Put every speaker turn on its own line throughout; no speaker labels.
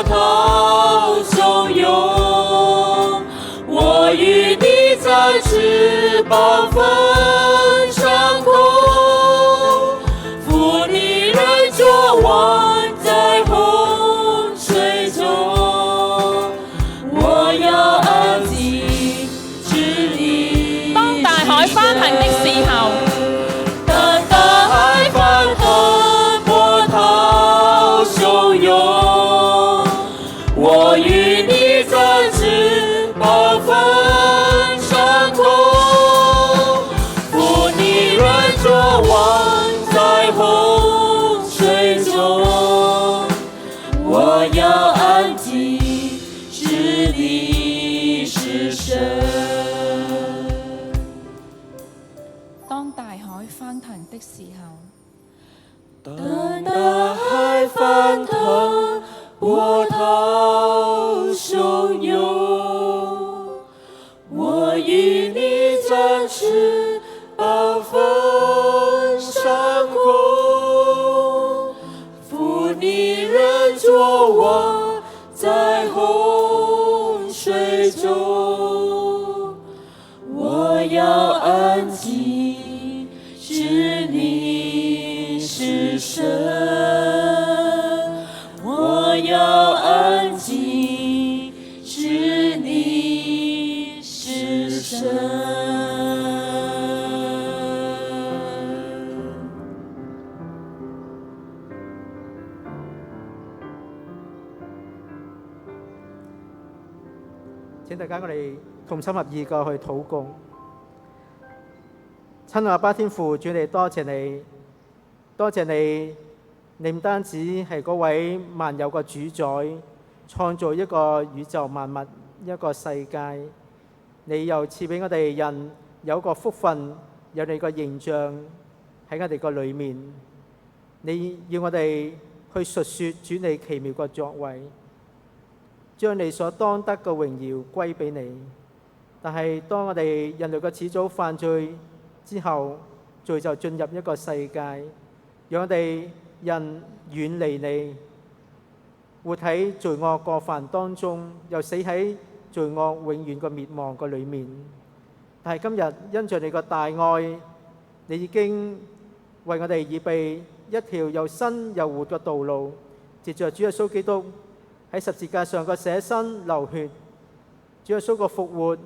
涛汹涌，我与你在翅膀分上空，负你人作王在洪水中，我要安静治理。
當大海翻騰的時候，
當大海翻騰，波濤洶湧，我與你在翅膀分上空，負你人作王在洪水中，我要安靜治理是神。
當大海翻騰的時候，
當大海翻騰，波濤洶湧，我與你在翅膀分上空，負你人作王在洪水中，我要安靜治理是神，我要安靜治理是神。
請大家我哋同心合意嘅去禱告。親愛阿爸天父，主你多謝你，多謝你，你唔單止係嗰位萬有嘅主宰，創造一個宇宙萬物，一個世界，你又賜俾我哋人有個福分，有你個形象喺我哋個裏面。你要我哋去述說主你奇妙嘅作為，將你所當得嘅榮耀歸俾你。但係當我哋人類嘅始祖犯罪之後，罪就進入一個世界，讓我哋人遠離你，活喺罪惡過犯當中，又死喺罪惡永遠嘅滅亡嘅裏面。但係今日因着你個大愛，你已經為我哋預備一條又新又活嘅道路，藉着主耶穌基督喺十字架上個捨身流血，主耶穌個復活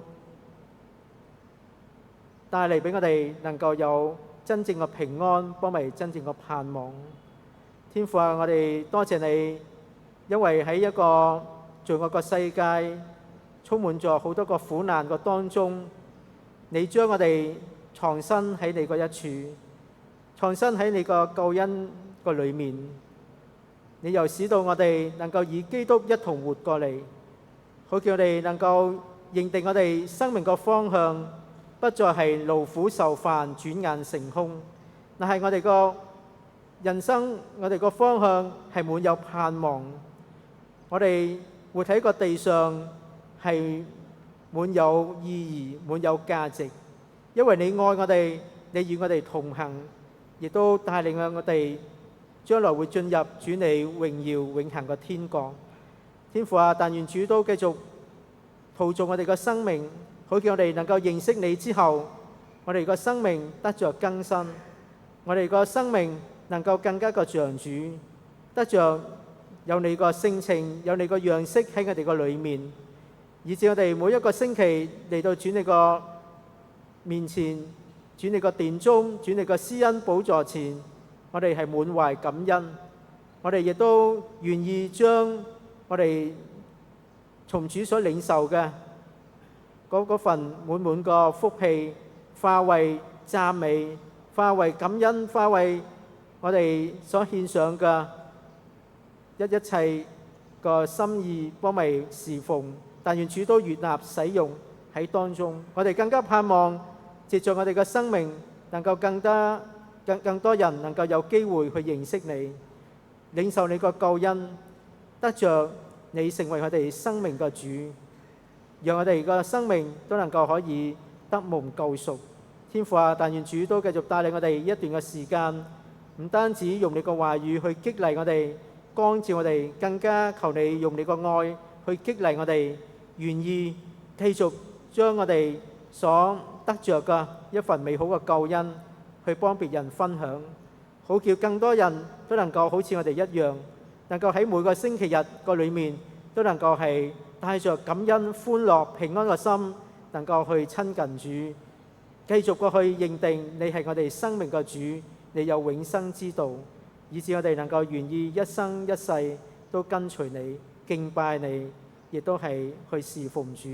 帶嚟俾我哋能夠有真正嘅平安，幫埋真正嘅盼望。天父啊，我哋多謝你，因為喺一個罪惡嘅世界，充滿咗好多個苦難嘅當中，你將我哋藏身喺你嗰一處，藏身喺你個救恩個裏面。你又使到我哋能夠以基督一同活過嚟，好叫我哋能夠認定我哋生命個方向，不再係勞苦受煩轉眼成空，但係我哋個人生，我哋個方向係滿有盼望。我哋活喺個地上係滿有意義、滿有價值，因為你愛我哋，你與我哋同行，亦都帶領我哋將來會進入主你榮耀永恆嘅天國。天父啊，但願主都繼續陶造我哋嘅生命，好叫我哋能夠認識你之後，我哋個生命得着更新，我哋個生命能夠更加嘅像主，得着有你個性情，有你個樣式喺我哋個裏面，以至我哋每一個星期嚟到主你個面前，主你個殿中，主你個施恩寶座前，我哋係滿懷感恩，我哋亦都願意將我哋從主所領受嘅嗰份滿滿個福氣，化為讚美，化為感恩，化為我哋所獻上嘅一切個心意，幫咪侍奉。但願主都悅納使用喺當中。我哋更加盼望藉著我哋嘅生命，能夠更多人能夠有機會去認識你，領受你個救恩，得着你成為我哋生命嘅主，讓我哋個生命都能夠可以得蒙救贖。天父啊，但願主都繼續帶領我哋一段嘅時間，唔單止用你個話語去激勵我哋，光照我哋，更加求你用你個愛去激勵我哋，願意繼續將我哋所得着嘅一份美好嘅救恩去幫別人分享，好叫更多人都能夠好似我哋一樣，能夠喺每個星期日個裏面都能夠係帶着感恩、歡樂、平安嘅心，能夠去親近主，繼續過去認定你係我哋生命嘅主，你有永生之道，以致我哋能夠願意一生一世都跟隨你、敬拜你，亦都係去侍奉主。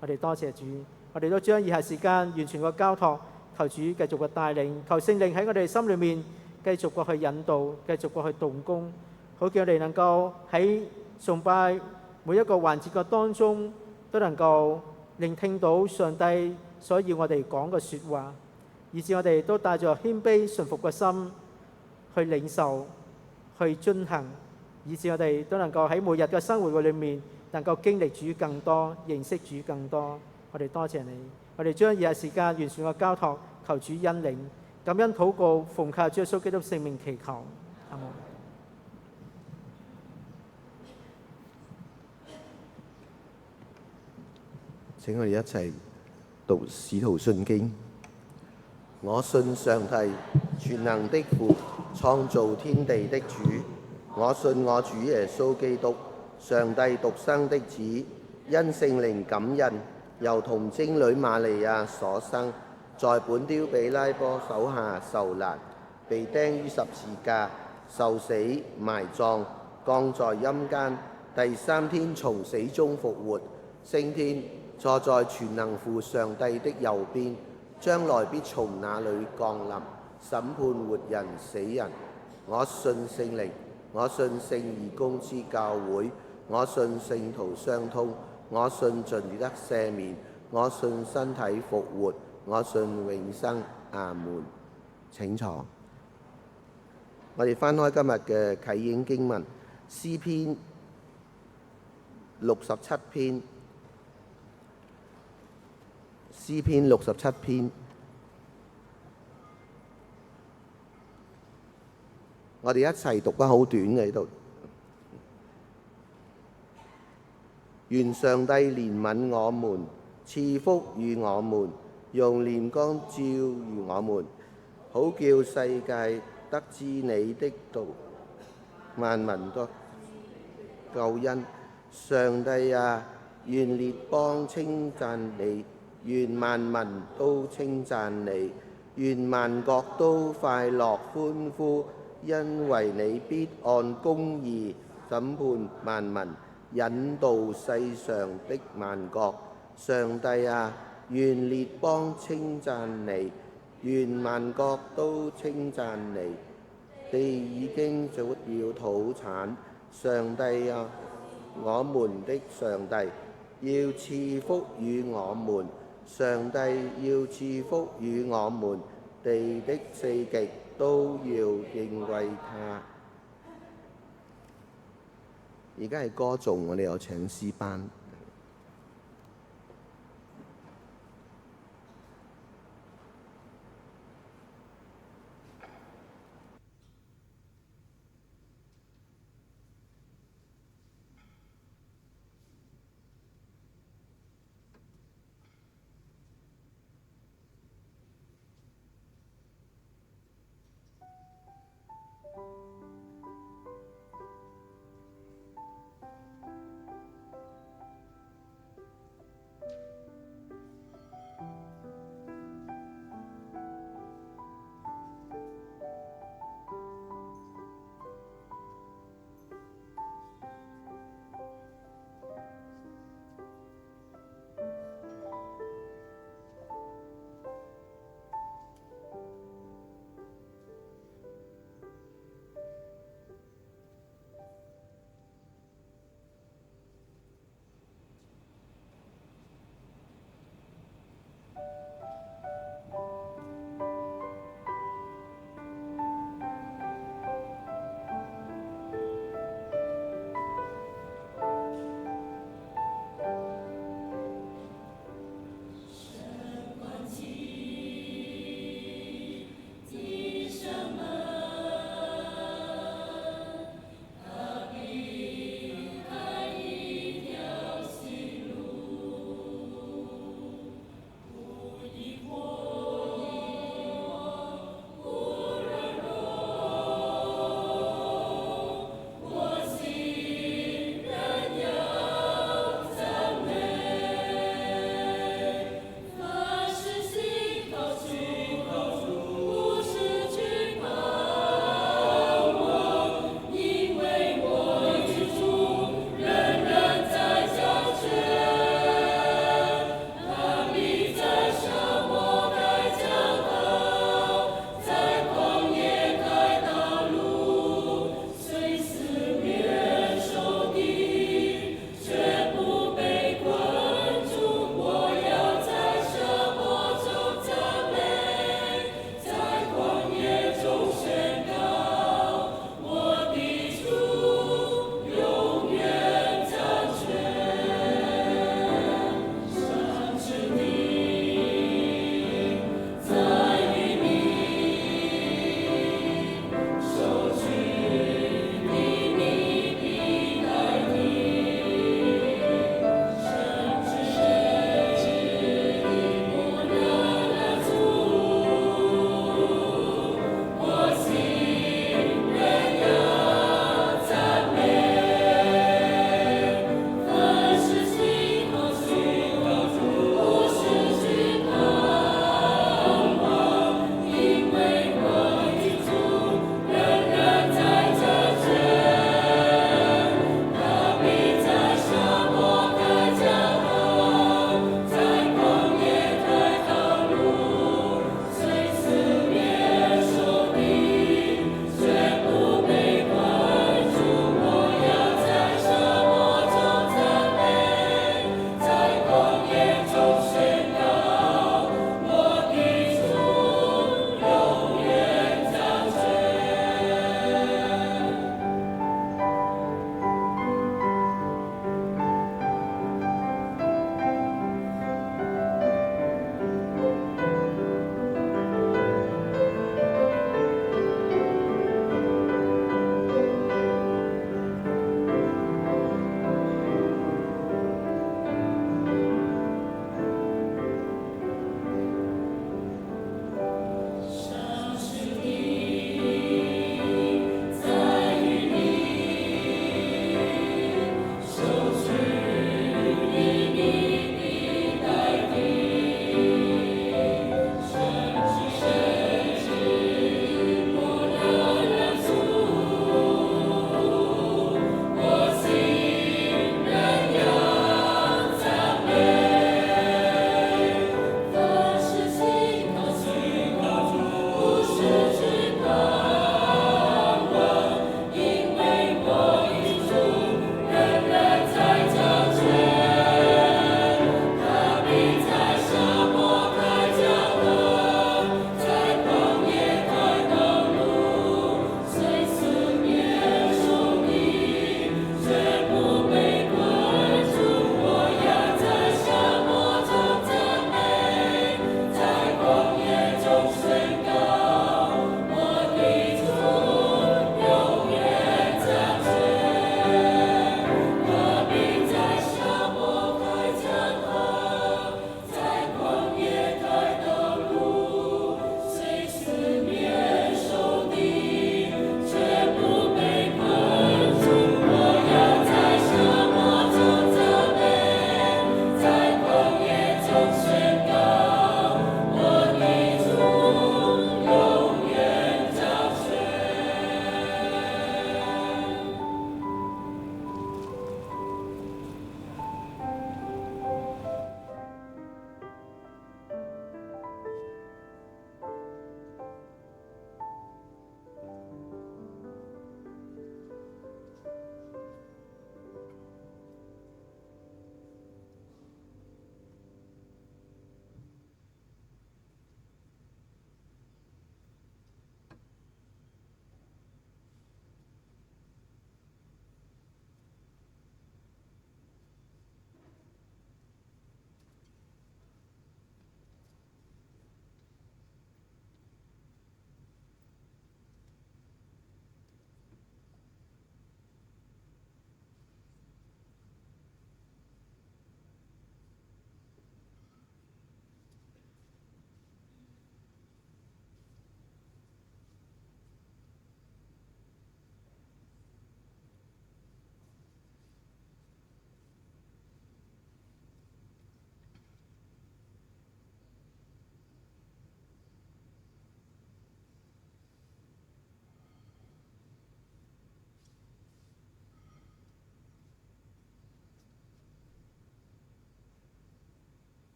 我哋多謝主，我哋都將以下時間完全個交託，求主繼續嘅帶領，求聖靈喺我哋心裏面繼續過去引導，繼續過去動工，好叫我哋能夠喺崇拜每一個環節嘅當中，都能夠聆聽到上帝所要我哋講嘅說話，以致我哋都帶着謙卑順服嘅心去領受、去遵行，以致我哋都能夠喺每日嘅生活嘅裏面，能夠經歷主更多、認識主更多。我哋多謝你，我哋將以下時間完全嘅交託，求主恩領，感恩禱告，奉靠主耶穌基督聖名祈求，阿門。
請我哋一齊讀《使徒信經》。我信上帝，全能的父，創造天地的主。我信我主耶穌基督，上帝獨生的子，因聖靈感孕，由童貞女瑪利亞所生，在本丟彼拉波手下受難，被釘於十字架，受死，埋葬，降在陰間，第三天從死中復活，升天，坐在全能父上帝的右邊，將來必從那裏降臨，審判活人死人。我信聖靈，我信聖義公之教會，我信聖徒相通，我信罪得赦免，我信身體復活，我信永生。阿門。請坐。我哋翻開今日嘅啟應經文，詩篇67篇。詩篇67篇，我哋一齊讀得好短嘅呢度。願上帝憐憫我們，賜福與我們，用臉光照耀我們，好叫世界得知你的道，萬民都救恩。上帝啊，願列邦稱讚你。願萬民都稱讚你，願萬國都快樂歡呼，因為你必按公義審判萬民，引導世上的萬國。上帝啊，願列邦稱讚你，願萬國都稱讚你。地已經早要土產，上帝啊，我們的上帝要賜福與我們。上帝要賜福與我們，地的四極都要敬畏他。而家係歌頌，我哋有請詩班。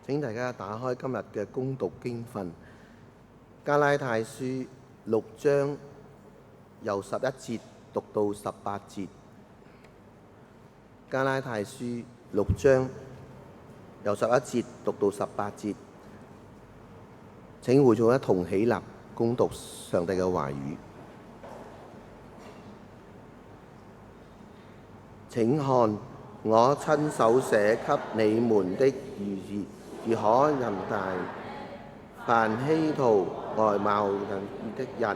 請大家打開今日嘅恭讀經訓，加拉太書6章由11節讀到18節。加拉太書6章由11節讀到18節。請會眾一同起立恭讀上帝嘅話語。請看，我親手寫給你們的諭可忍大，凡希圖外貌仁義的人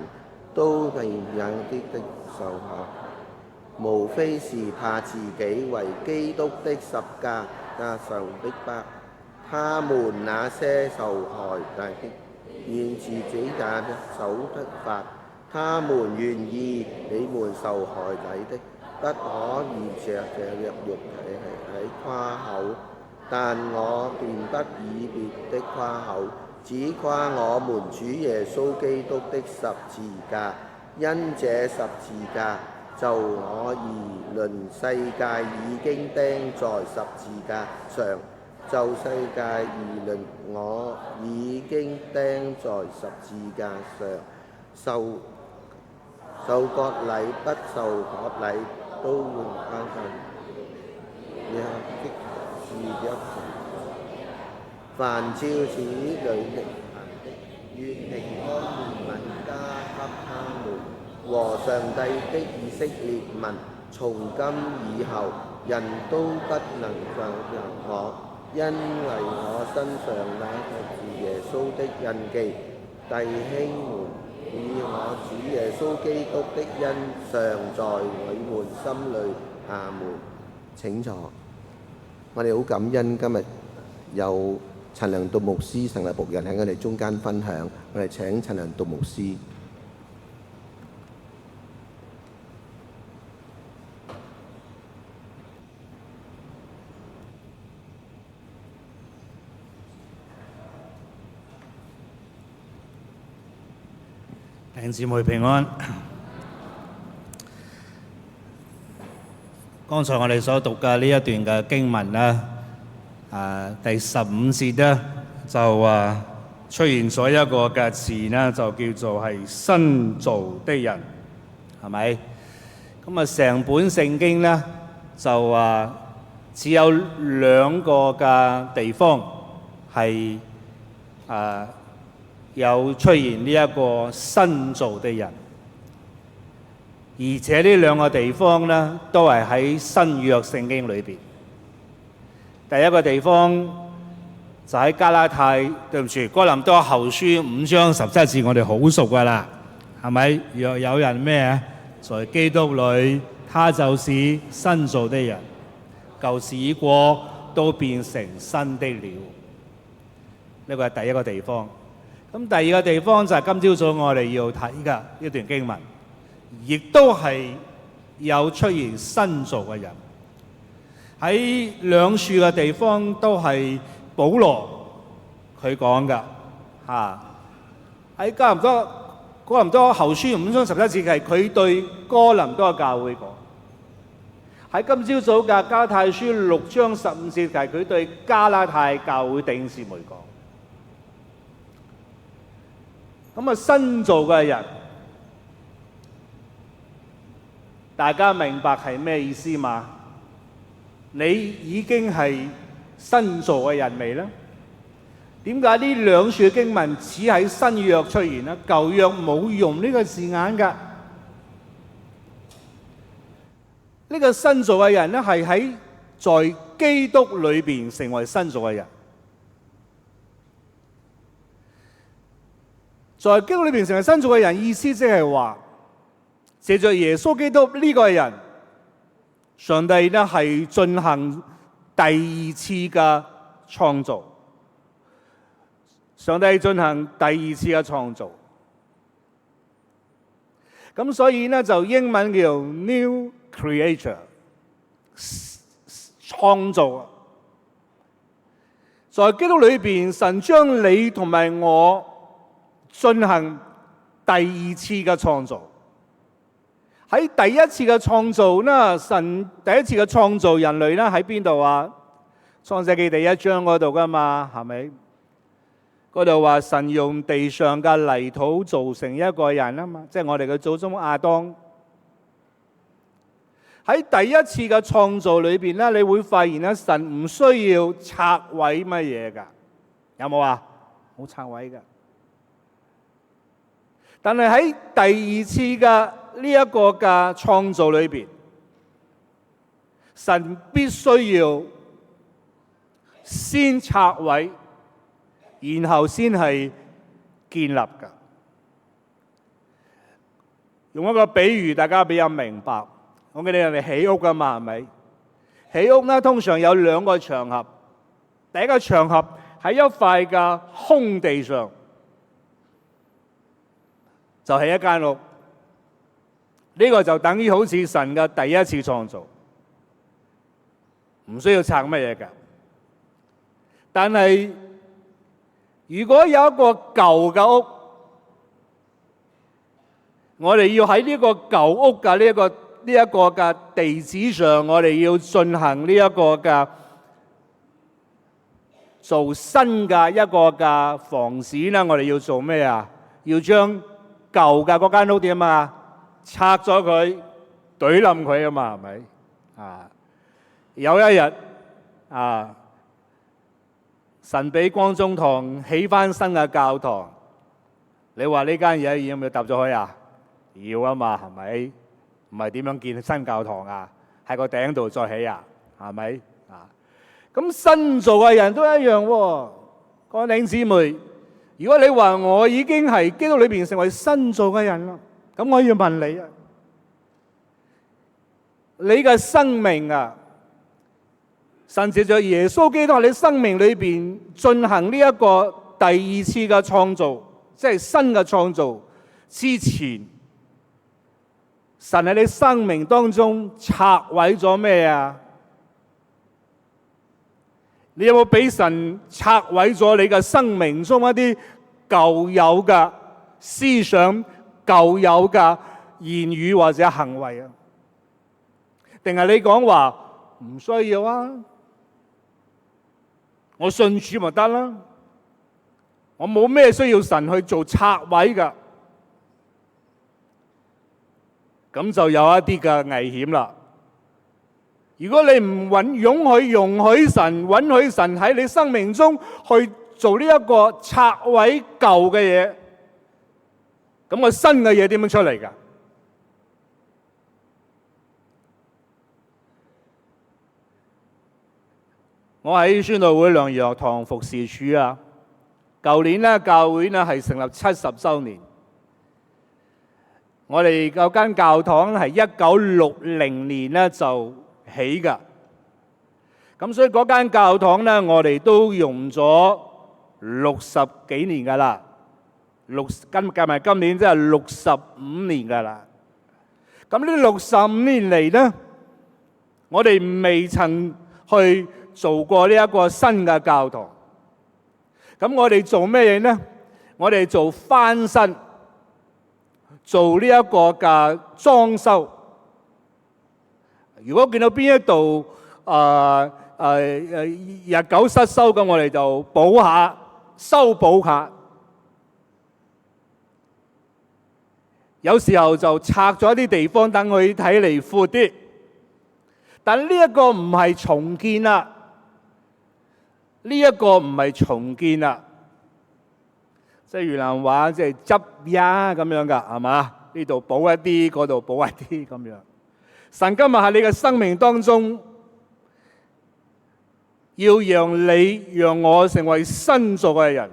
都被有啲的受嚇，無非是怕自己為基督的十架受逼迫。他們那些受害大的，願自己也受得罰。他們願意你們受害底的，不可以藉這肉體喺誇口。但我便不以別的誇口，只誇我們主耶穌基督的十字架。因這十字架，就我而論，世界已經釘在十字架上；就世界而論，我已經釘在十字架上。受割禮不受割禮都會翻身。凡照此類的行的，願平安憐憫加給他們和上帝的以色列民，從今以後，人都不能犯我，因為我身上那刻住耶穌的印記。弟兄們，以我主耶穌基督的恩常在你們心裏。阿門。請坐。我哋好感恩今日有陳良道牧師神嘅僕人喺我哋中間分享，我哋請陳良道牧師。
弟兄姊妹平安。剛才我哋所讀嘅呢一段嘅經文咧，第15節咧就出現咗一個嘅詞咧，就叫做係新造的人，係咪？咁成本聖經咧就只有兩個嘅地方係有出現呢一個新造的人。而且呢兩個地方呢，都係喺新約聖經裏邊。第一個地方就喺加拉太，對唔住，哥林多後書5章17節，我哋好熟噶啦，係咪？若有人咩在基督裏，他就是新造的人，舊事已過，都變成新的了。呢個係第一個地方。咁第二個地方就係今朝早我哋要睇嘅一段經文。亦都係有出現新造嘅人，喺兩處嘅地方都係保羅佢講㗎嚇。喺哥林多後書5章17節係佢對哥林多嘅教會講。喺今朝早嘅加拉太書6章15節係佢對加拉太教會弟兄姊妹講。咁新造嘅人，大家明白係咩意思嘛？你已經係新造嘅人未呢？點解呢兩處經文只喺新約出現呢？舊約冇用呢個字眼㗎。呢個新造嘅人呢，係喺在基督裏邊成為新造嘅人。在基督裏邊成為新造嘅人，意思即係話，借着耶穌基督呢個人，上帝呢係進行第二次嘅創造。上帝進行第二次嘅創造。咁所以呢就英文叫 New Creator， 創造。在基督裏邊，神將你同埋我進行第二次嘅創造。喺第一次嘅創造呢，神第一次嘅創造人類呢喺邊度啊？創世記第1章嗰度噶嘛，係咪？嗰度話神用地上嘅泥土造成一個人啊嘛，即係我哋嘅祖宗亞當。喺第一次嘅創造裏邊咧，你會發現咧，神唔需要拆毀乜嘢噶，有冇啊？冇拆毀噶。但係喺第二次嘅呢一個嘅創造裏邊，神必須要先拆毀，然後先係建立噶。用一個比喻，大家比較明白。我記得人哋起屋噶嘛，係咪？起屋咧，通常有2個場合。第一個場合喺一塊嘅空地上，就係一間屋。呢個就等於好似神嘅第一次創造，唔需要拆乜嘢㗎。但係如果有一個舊嘅屋，我哋要喺呢個舊屋嘅呢一個嘅地址上，我哋要進行呢一個嘅做新嘅一個嘅房子咧，我哋要做咩啊？要將舊嘅嗰間屋點啊？拆咗佢，懟冧佢啊嘛，係咪？啊，有一日啊，神俾光宗堂起翻新嘅教堂，你話呢間嘢要唔要揼咗去啊？要啊嘛，係咪？唔係點樣建新教堂啊？喺個頂度再起啊？係咪？啊，咁新造嘅人都一樣喎。各位弟兄姊妹，如果你話我已經係基督裏邊成為新造嘅人啦，咁我要問你啊，你嘅生命啊，甚至在耶穌基督喺你生命裏邊進行呢一個第二次嘅創造，即係新嘅創造之前，神喺你生命當中拆毀咗咩啊？你有冇俾神拆毀咗你嘅生命中一啲舊有嘅思想、舊有嘅言語或者行為啊？定係你講話唔需要啊？我信主咪得啦，我冇咩需要神去做拆毀㗎。咁就有一啲嘅危險啦。如果你唔容許神喺你生命中去做呢一個拆毀舊嘅嘢，咁個新嘅嘢點樣出嚟㗎？我喺宣道會良宜學堂服侍處啊，舊年咧教會咧係成立70週年。我哋嗰間教堂係1960年咧就起㗎，咁所以嗰間教堂咧我哋都用咗60幾年㗎啦，計埋今年即係65年㗎啦。咁呢65年嚟咧，我哋未曾去做過呢一個新嘅教堂。咁我哋做咩嘢呢？我哋做翻新。做呢一個嘅裝修，如果見到邊一度日久失修咁，我哋就補下、修補下。有時候就拆咗一啲地方，等佢睇嚟闊啲。但呢一個唔係重建啦，呢一個唔係重建啦。即係越南話，即係執呀咁樣噶，係嘛？呢度補一啲，嗰度補一啲咁樣。神今日喺你嘅生命當中，要讓我成為新造嘅人，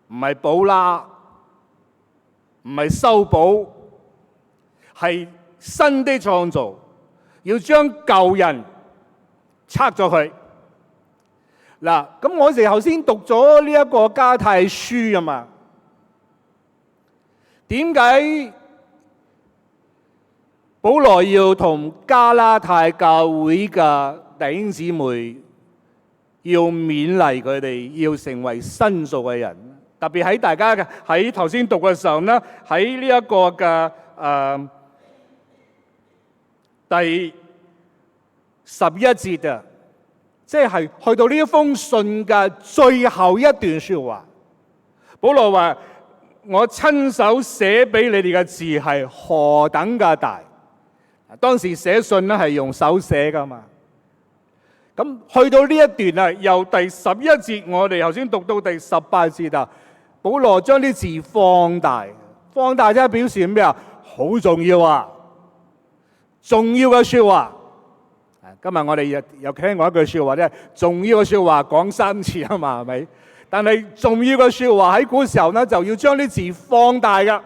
唔係補啦，唔係修補，係新的創造，要將舊人拆咗佢。嗱，咁我哋頭先讀咗呢一個加太書啊嘛，點解保羅要同加拉太教會嘅弟兄姊妹要勉勵佢哋要成為新造嘅人？特別喺大家喺頭先讀嘅時候咧，喺呢一個嘅第11節啊，即係去到呢一封信嘅最後一段説話。保羅話：我親手寫俾你哋嘅字係何等嘅大。當時寫信咧係用手寫噶嘛。咁去到呢一段啊，由第11節我哋頭先讀到第18節啊，保羅將啲字放大，放大即係表示咩啊？好重要啊！重要嘅説話。今日我哋又聽過一句説話咧，重要嘅説話講3次啊嘛，係咪？但係重要嘅説話喺古時候咧，就要將啲字放大噶。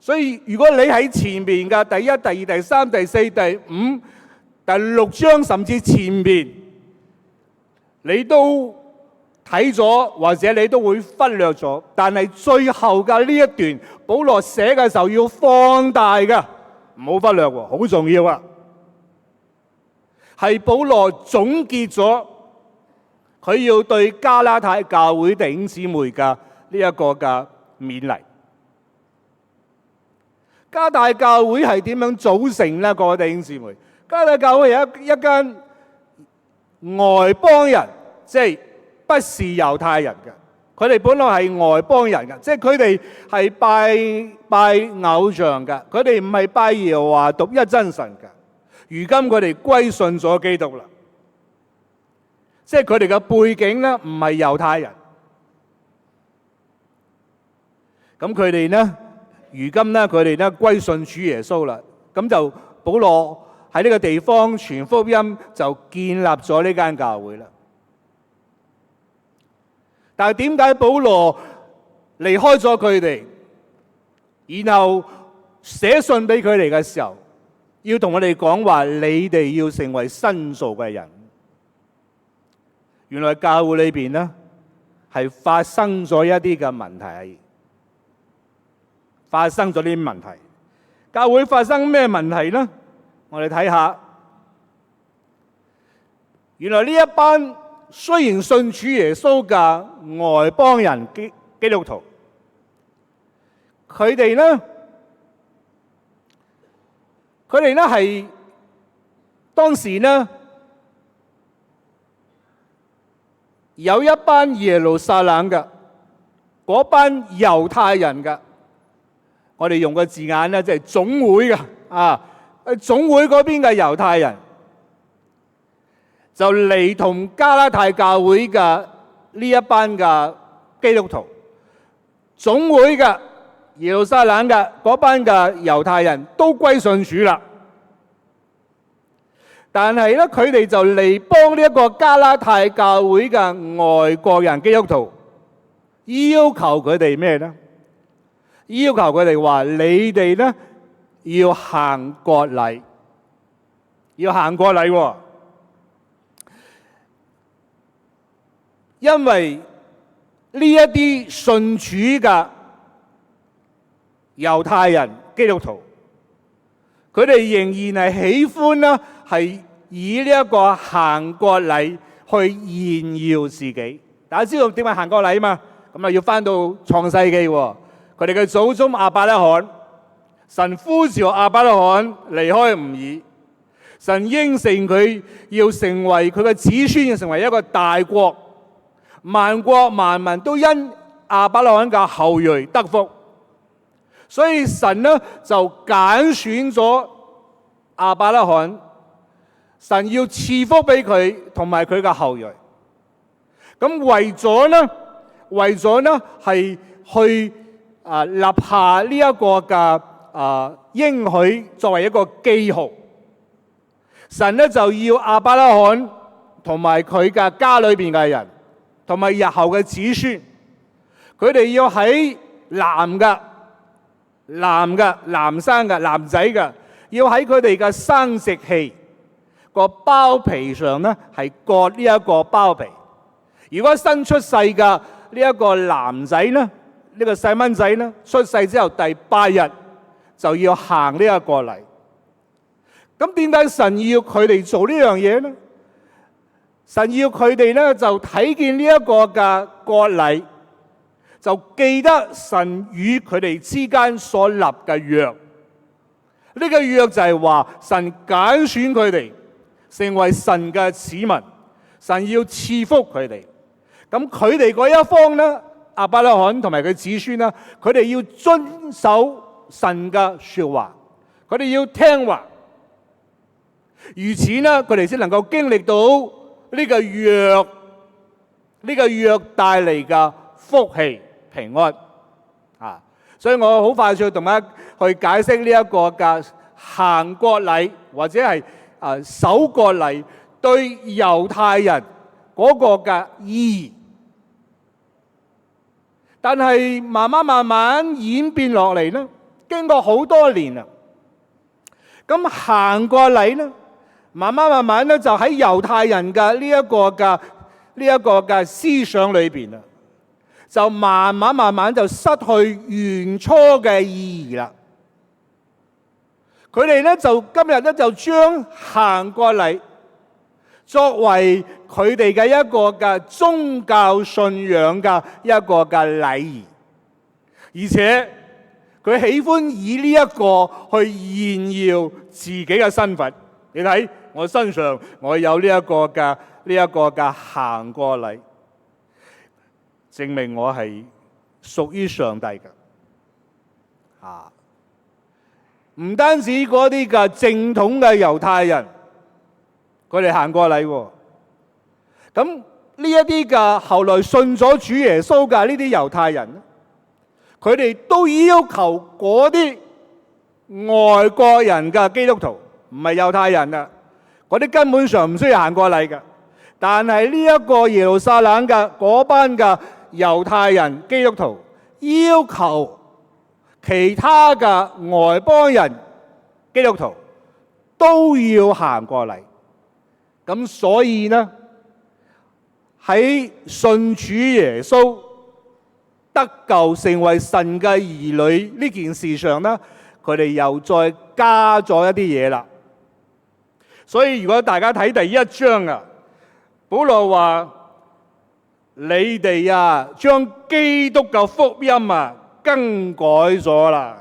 所以如果你喺前面嘅第1、第2、第3、第4、第5、第6章，甚至前面你都睇咗，或者你都會忽略咗。但係最後嘅呢一段，保羅寫嘅時候要放大嘅，唔好忽略喎，好重要啊！係保羅總結咗佢要對加拉太教會弟兄姊妹嘅呢一個嘅勉勵。加拉太教會係點樣組成呢？各位弟兄姊妹，加拉太教會係一間外邦人，即係不是猶太人嘅。佢哋本來係外邦人嘅，即係佢哋係拜偶像嘅，佢哋唔係拜耶和華獨一真神嘅。如今佢哋歸信咗基督啦，即係佢哋嘅背景咧唔係猶太人。咁佢哋咧，如今咧佢哋咧歸信主耶穌啦。咁就保羅喺呢個地方傳福音，就建立咗呢間教會啦。但係點解保羅離開咗佢哋，然後寫信俾佢哋嘅時候，要同我哋講話，你哋要成為新造嘅人？原來教會裏邊呢係發生咗一啲嘅問題，發生咗啲問題。教會發生咩問題呢？我哋睇下，原來呢一班雖然信主耶穌嘅外邦人基督徒，佢哋呢係當時呢有一班耶路撒冷嘅嗰班猶太人嘅，我哋用個字眼呢，即係總會嘅啊，總會嗰邊嘅猶太人就嚟同加拉太教會嘅呢一班嘅基督徒，總會嘅耶路撒冷嘅嗰班嘅猶太人都歸信主啦。但係咧，佢哋就嚟幫呢一個加拉太教會嘅外國人基督徒，要求佢哋咩咧？要求佢哋話：你哋咧要行割禮，要行割禮喎。因為呢一啲信主嘅猶太人基督徒，佢哋仍然係喜歡啦，係以呢一個行割禮去炫耀自己。大家知道點解行割禮嘛？咁啊要翻到創世記喎，佢哋嘅祖宗亞伯拉罕，神呼召亞伯拉罕離開吾珥，神應承佢要成為佢嘅子孫，要成為一個大國，萬國萬民都因亞伯拉罕嘅後裔得福。所以神呢就揀選咗亞伯拉罕，神要賜福俾佢同埋佢嘅後裔。咁為咗呢係去立下呢一個嘅應許作為一個記號，神呢就要亞伯拉罕同埋佢嘅家裏邊嘅人，同埋日後嘅子孫，佢哋要喺男生嘅男仔嘅，要喺佢哋嘅生殖器個包皮上呢係割呢一個包皮。如果新出世嘅呢一個男仔呢，呢個細蚊仔呢，出世之後第8日就要行呢一個禮。咁點解神要佢哋做呢樣嘢呢？神要佢哋呢就睇見呢一個嘅割禮，就記得神與佢哋之間所立嘅約。呢個約就係話神揀選佢哋，成為神嘅子民，神要賜福佢哋。咁佢哋嗰一方呢，亞伯拉罕同埋佢子孫呢，佢哋要遵守神嘅說話，佢哋要聽話，如此呢，佢哋先能夠經歷到呢個約帶嚟嘅福氣平安啊！所以我好快脆同大家去解釋呢一個嘅行割禮或者係守割禮對猶太人嗰個嘅意義。但係慢慢演變落嚟呢，經過好多年啦，咁行割禮呢，慢慢咧就喺猶太人嘅呢一個嘅思想裏邊啦，就慢慢就失去原初嘅意義啦。佢哋咧就今日咧就將行割禮作為佢哋嘅一個嘅宗教信仰嘅一個嘅禮儀，而且佢喜歡以呢一個去炫耀自己嘅身份。你睇我身上我有呢一個嘅行割禮，證明我係屬於上帝嘅。唔單止嗰啲嘅正統嘅猶太人，佢哋行割禮喎。咁呢一啲嘅後來信咗主耶穌嘅呢啲猶太人，佢哋都要求嗰啲外國人嘅基督徒，唔係猶太人啊，嗰啲根本上唔需要行割禮嘅。但係呢一個耶路撒冷嘅嗰班嘅猶太人基督徒，要求其他嘅外邦人基督徒都要行割禮。咁所以呢，喺信主耶穌得救成為神嘅兒女呢件事上呢，佢哋又再加咗一啲嘢啦。所以如果大家睇第一章啊，保羅話你哋啊將基督嘅福音啊更改咗啦，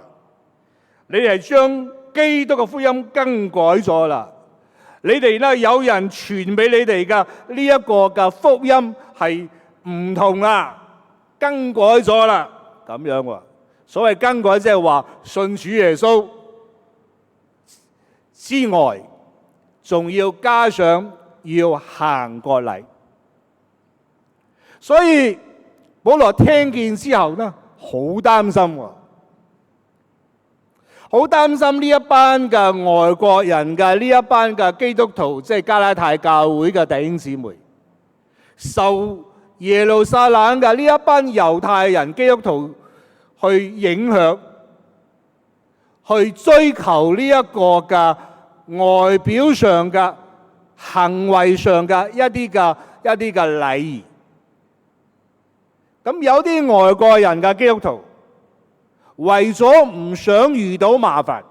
你哋係將基督嘅福音更改咗啦。你哋咧有人傳俾你哋嘅呢一個嘅福音係唔同啊，更改咗啦，咁樣喎。所謂更改即係話信主耶穌之外，仲要加上要行割禮。所以保羅聽見之後呢，好擔心喎，好擔心呢一班嘅外國人嘅呢一班嘅基督徒，即係加拉太教會嘅弟兄姊妹，受耶路撒冷嘅呢一班猶太人基督徒去影響，去追求呢一個嘅外表上嘅行為上嘅一啲嘅禮儀。咁有啲外國人嘅基督徒為咗唔想遇到麻煩，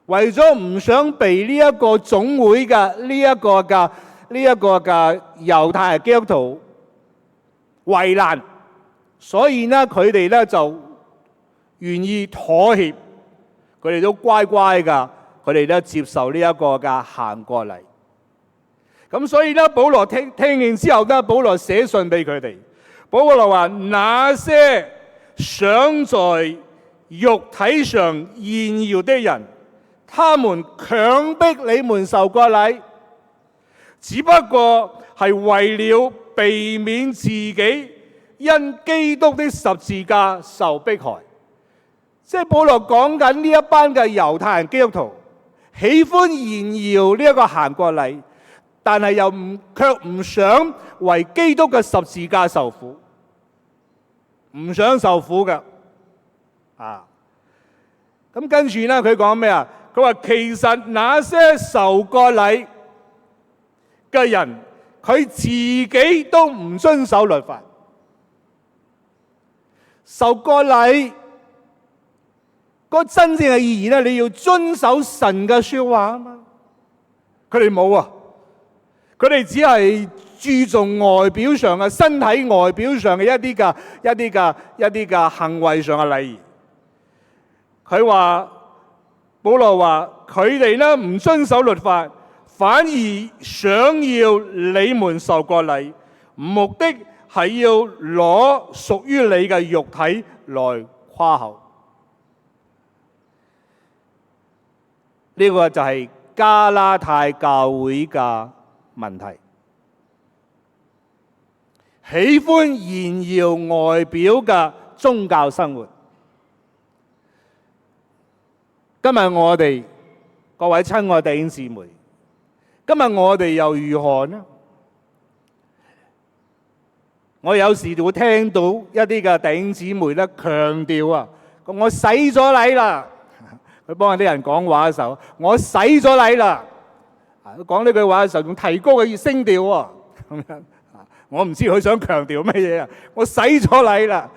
為咗唔想被呢一個總會嘅呢一個嘅猶太人基督徒為難，所以呢佢哋呢就願意妥協，佢哋都乖乖噶，佢哋都接受呢一個嘅行割禮。咁所以呢，保羅聽見之後呢，保羅寫信俾佢哋。保羅話：那些想在肉體上炫耀的人，他們強迫你們受割禮，只不過係為了避免自己因基督的十字架受迫害。即係保羅講緊呢一班嘅猶太人基督徒，喜歡炫耀呢一個行割禮，但係又卻唔想為基督嘅十字架受苦，唔想受苦嘅。咁跟住呢，佢講咩啊？佢話其實那些受割禮嘅人，佢自己都唔遵守律法。受割禮個真正嘅意義呢，你要遵守神嘅說話啊嘛。佢哋冇啊，佢哋只係注重外表上嘅身體外表上嘅一啲嘅行為上嘅禮儀。佢話保羅話佢哋呢唔遵守律法，
反而想要你們受割禮，目的係要攞屬於你嘅肉體來誇口。呢個就係加拉太教會嘅問題，喜歡炫耀外表嘅宗教生活。今日我哋各位親愛弟兄姊妹，今日我哋又如何呢？我有時會聽到一啲嘅弟兄姊妹咧強調啊，我洗咗禮啦。佢幫啲人講話嘅時候，我洗咗禮啦。講呢句話嘅時候，仲提高嘅聲調喎。咁樣我唔知佢想強調乜嘢啊？我洗咗禮啦。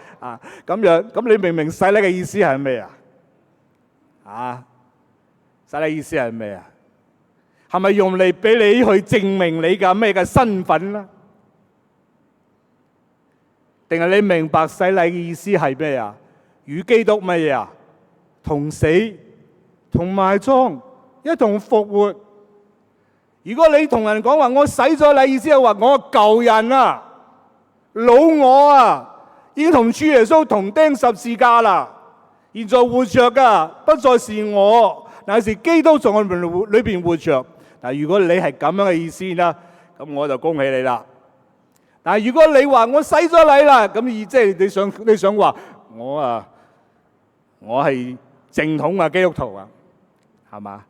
咁樣咁你明明洗禮嘅意思係咩啊？洗禮意思係咩啊？係咪用嚟俾你去證明你嘅咩嘅身份啦？定係你明白洗禮嘅意思係咩啊？與基督乜嘢啊？同死同埋葬一同復活。如果你同人講話我洗咗禮，意思係話我舊人啊、老我啊，已經同主耶穌同釘十字架啦，現在活着噶不再是我，乃是基督在我裏邊活着。嗱，如果你係咁樣嘅意思啦，咁我就恭喜你啦。但係如果你話我洗咗禮啦，咁即係你想話我係正統嘅基督徒啊，係嘛？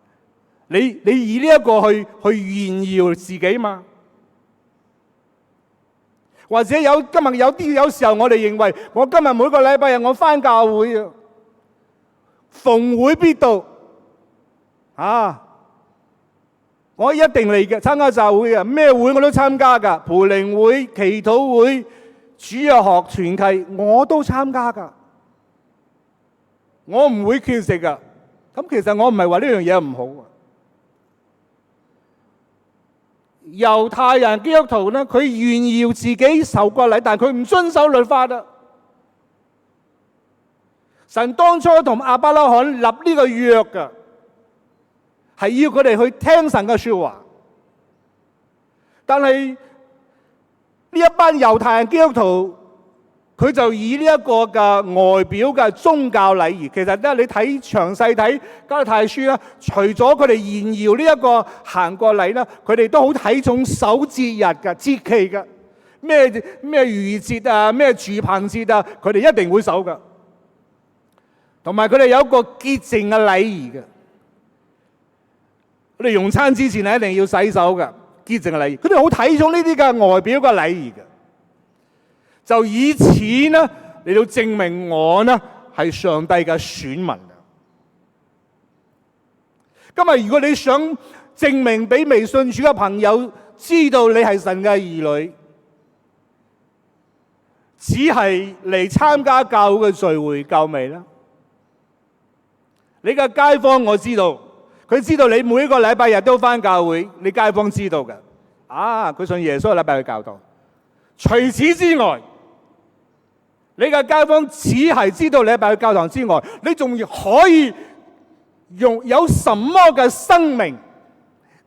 你以呢一個去炫耀自己嘛？或者今日有時候我哋認為我今日每個禮拜日我返教會啊，逢會必到我一定嚟嘅，參加教會啊，咩會我都參加噶，培靈會、祈禱會、主日學、團契我都參加噶，我唔會缺席噶。咁其實我唔係話呢樣嘢唔好。猶太人基督徒呢，佢炫耀自己受割禮，但係佢唔遵守律法啊。神當初同亞伯拉罕立呢個約噶，係要佢哋去聽神嘅說話。但係呢一班猶太人基督徒，佢就以呢一個嘅外表嘅宗教禮儀，其實咧你睇詳細睇加拉太書啦，除咗佢哋炫耀呢一個行割禮啦，佢哋都好睇重守節日嘅節期嘅，咩逾越節啊，咩住棚節啊，佢哋一定會守嘅。同埋佢哋有一個潔淨嘅禮儀嘅，佢哋用餐之前係一定要洗手嘅潔淨嘅禮儀。佢哋好睇重呢啲嘅外表嘅禮儀嘅，就以此呢嚟到證明我呢係上帝嘅選民。今日如果你想證明俾未信主嘅朋友知道你係神嘅兒女，只係嚟參加教會嘅聚會夠未呢？你嘅街坊我知道，佢知道你每一個禮拜日都返教會，你街坊知道嘅。佢信耶穌嘅禮拜去教導。除此之外，你嘅街坊只係知道你禮拜去教堂之外，你仲可以用有什麼嘅生命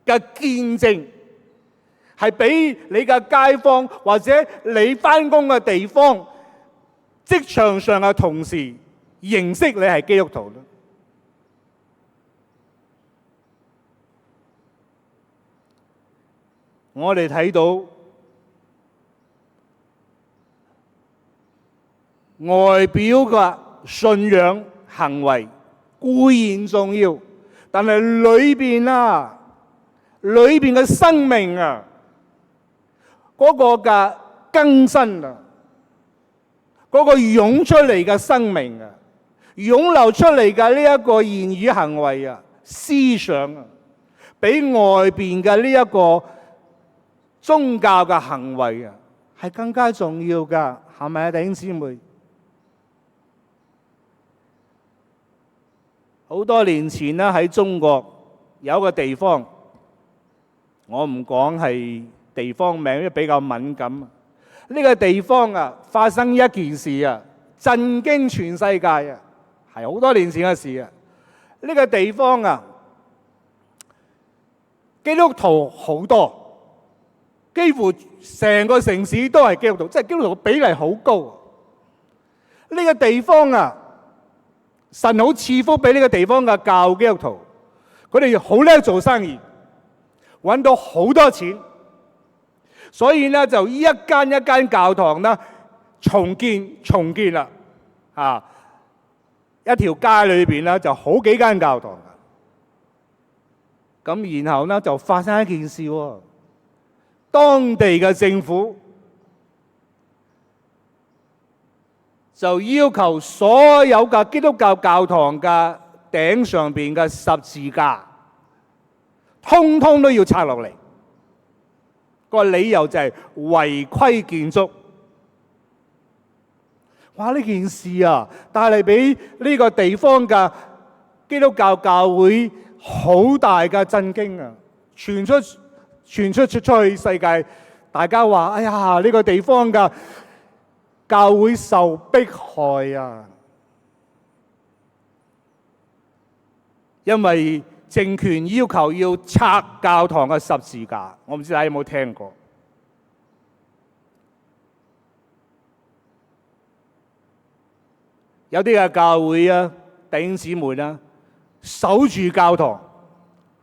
嘅見證，係俾你嘅街坊或者你返工嘅地方、職場上嘅同事認識你係基督徒咧？我哋睇到外表嘅信仰行為固然重要，但係裏邊嘅生命啊，嗰個嘅更新啊，嗰個湧出嚟嘅生命啊，湧流出嚟嘅呢一個言語行為啊、思想啊，比外邊嘅呢一個宗教嘅行為啊，係更加重要㗎，係咪啊，弟兄姊妹？好多年前咧，喺中國有一個地方，我唔講係地方名，因為比較敏感。呢個地方啊，發生一件事啊，震驚全世界啊，係好多年前嘅事啊。呢個地方啊，基督徒好多，幾乎成個城市都係基督徒，即係基督徒嘅比例好高。呢個地方啊，神好賜福俾呢個地方嘅教基督徒，佢哋好叻做生意，揾到好多錢，所以咧就一間一間教堂咧重建啦，一條街裏邊咧就好幾間教堂。咁然後咧就發生一件事喎，當地嘅政府就要求所有嘅基督教教堂嘅頂上邊嘅十字架，通通都要拆落嚟。個理由就係違規建築。哇！呢件事啊，帶嚟俾呢個地方嘅基督教教會好大嘅震驚啊！傳出去世界，大家話：哎呀，呢個地方嘅教會受迫害啊！因為政權要求要拆教堂嘅十字架，我唔知大家有冇聽過？有啲嘅教會啊，弟兄姊妹啊，守住教堂，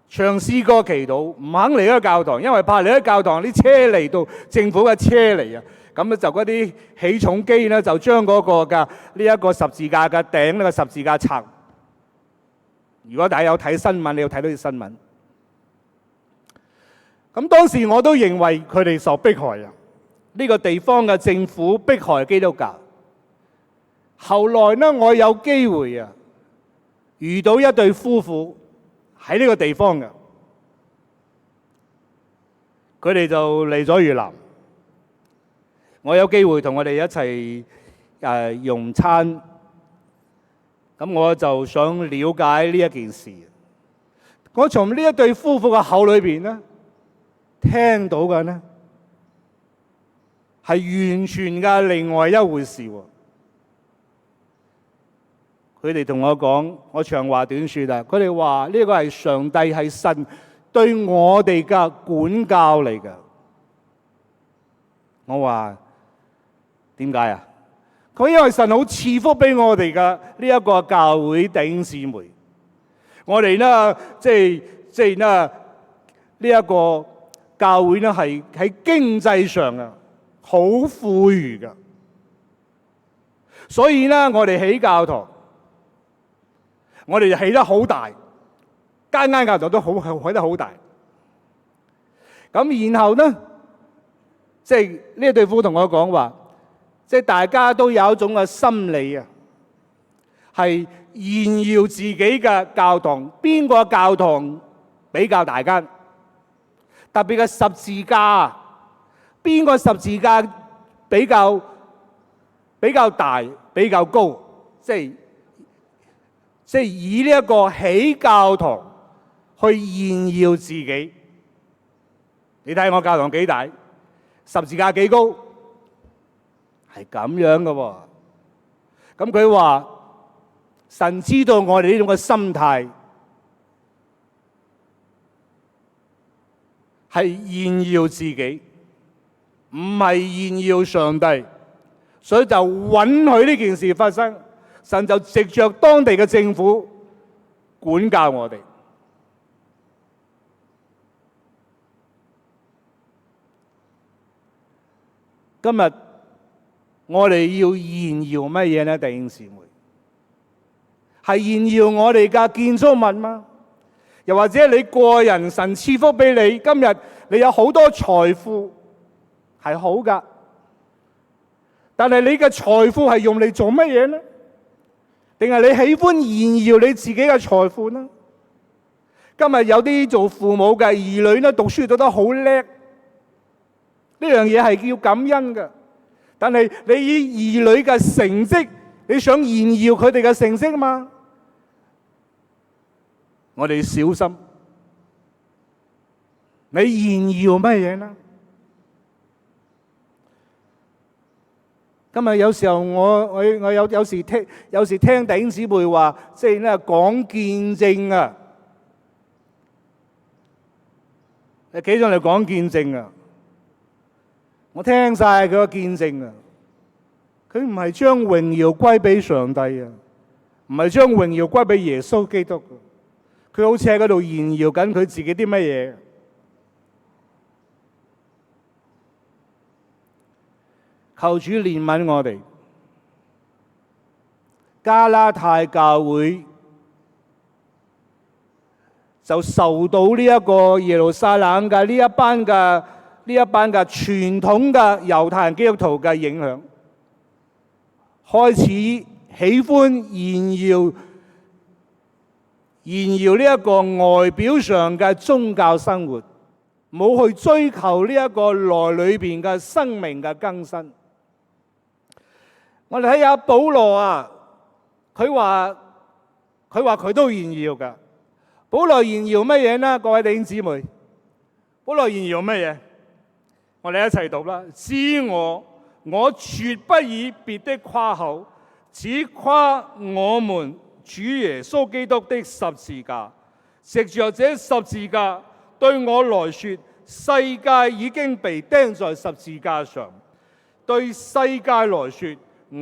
唱詩歌祈禱，唔肯嚟嗰個教堂，因為怕嚟嗰個教堂啲車嚟到，政府嘅車嚟啊，咁咧就嗰啲起重機咧就將嗰個嘅呢一個十字架嘅頂呢個十字架拆。如果大家有睇新聞，你要睇到啲新聞。咁當時我都認為佢哋受迫害啊，呢個地方嘅政府迫害基督教。後來呢，我有機會啊，遇到一對夫婦喺呢個地方嘅，佢哋就嚟咗越南。我有機會同我哋一齊用餐，咁我就想了解呢一件事。我從呢一對夫婦嘅口裏邊呢，聽到嘅呢係完全嘅另外一回事喎。佢哋同我講，我長話短説啦。佢哋話呢個係上帝係神對我哋嘅管教嚟㗎。我話點解啊？佢因為神好賜福俾我哋嘅呢一個教會弟兄姊妹，我哋呢即係呢一個教會呢係喺經濟上啊好富裕㗎，所以呢我哋起教堂。我哋就起得好大，間間教堂都起得好大。咁然後呢，即係呢一對夫婦同我講話，即係大家都有一種嘅心理啊，係炫耀自己嘅教堂，邊個教堂比較大間？特別嘅十字架，邊個十字架比較大、比較高？即係以呢一個起教堂去炫耀自己。你睇我教堂幾大，十字架幾高，係咁樣嘅喎。咁佢話神知道我哋呢種嘅心態係炫耀自己，唔係炫耀上帝，所以就允許呢件事發生。神就藉着當地嘅政府管教我哋。今日我哋要炫耀乜嘢呢？弟兄姊妹，係炫耀我哋嘅建築物嗎？又或者你個人神賜福俾你，今日你有好多財富係好㗎，但係你嘅財富係用嚟做乜嘢呢？定係你喜歡炫耀你自己嘅財富呢？今日有啲做父母嘅兒女呢，讀書讀得好叻，呢樣嘢係叫感恩嘅。但係你以兒女嘅成績，你想炫耀佢哋嘅成績嘛？我哋小心，你炫耀乜嘢呢？今日有時候我有時聽弟兄姊妹話，即係咧講見證啊，你企上嚟講見證啊！我聽晒佢個見證啊！佢唔係將榮耀歸俾上帝啊，唔係將榮耀歸俾耶穌基督啊，佢好似喺嗰度炫耀緊佢自己啲乜嘢。求主憐憫我哋，加拉太教會就受到呢一個耶路撒冷嘅呢一班嘅傳統嘅猶太人基督徒嘅影響，開始喜歡炫耀呢一個外表上嘅宗教生活，冇去追求呢一個內裏邊嘅生命嘅更新。我哋睇下保羅啊，佢話佢都炫耀㗎。保羅炫耀乜嘢呢？各位弟兄姊妹，保羅炫耀乜嘢？我哋一齊讀啦。知我絕不以別的誇口，只誇我們主耶穌基督的十字架。藉着這十字架，對我來說，世界已經被釘在十字架上；對世界來說，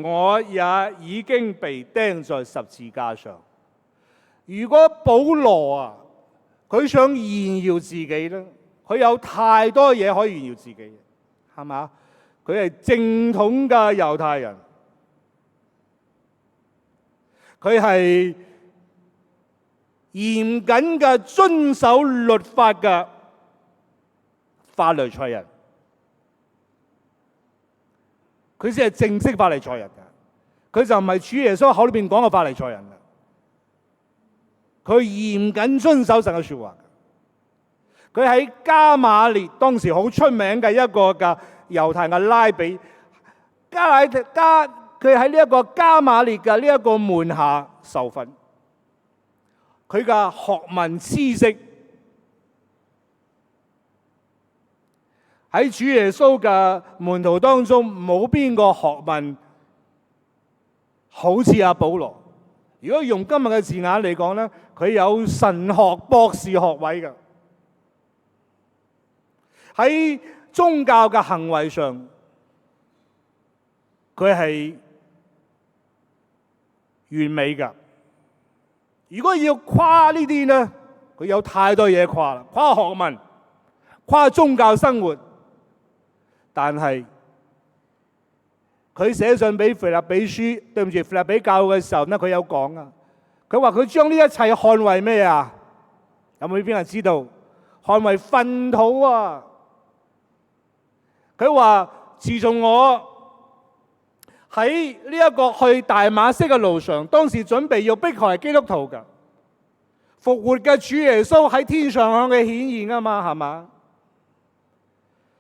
我也已經被釘在十字架上。如果保羅啊，佢想炫耀自己咧，佢有太多嘢可以炫耀自己，係嘛？佢係正統嘅猶太人，佢係嚴謹嘅遵守律法嘅法利賽人，佢先係正式法利賽人嘅，佢就唔係主耶穌口裏邊講嘅法利賽人嘅。佢嚴謹遵守神嘅説話。佢喺加馬列當時好出名嘅一個嘅猶太嘅拉比，佢喺呢一個加馬列嘅呢一個門下受訓。佢嘅學問知識喺主耶穌嘅門徒當中冇邊個學問好似阿保羅。如果用今日嘅字眼嚟講咧，佢有神學博士學位嘅。喺宗教嘅行為上，佢係完美嘅。如果要誇呢啲咧，佢有太多嘢誇啦，誇學問，誇宗教生活。但係佢寫信俾腓立比書，對唔住，腓立比教會嘅時候咧，佢有講啊。佢話佢將呢一切看為咩啊？有冇邊人知道？看為糞土啊！佢話自從我喺呢一個去大馬色嘅路上，當時準備要迫害基督徒嘅復活嘅主耶穌喺天上向佢顯現啊嘛，係嘛？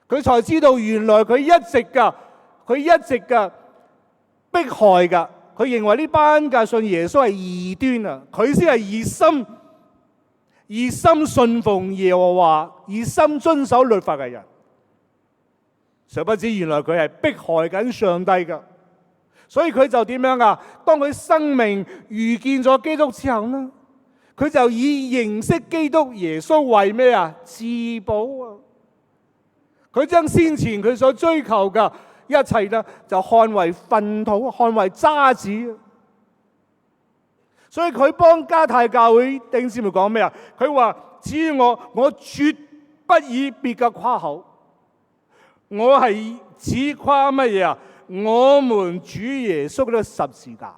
佢才知道原來佢一直嘅迫害嘅，佢認為呢班嘅信耶穌係異端啊，佢先係熱心信奉耶和華、熱心遵守律法嘅人。誰不知原來佢係迫害緊上帝嘅，所以佢就點樣啊？當佢生命遇見咗基督之後呢，佢就以認識基督耶穌為咩啊？自保啊！佢將先前佢所追求嘅一切呢，就看為糞土，看為渣子。所以佢幫加太教會弟兄姊妹講咩啊？佢話：至於我絕不以別嘅誇口。我係只誇乜嘢啊？我們主耶穌嘅十字架。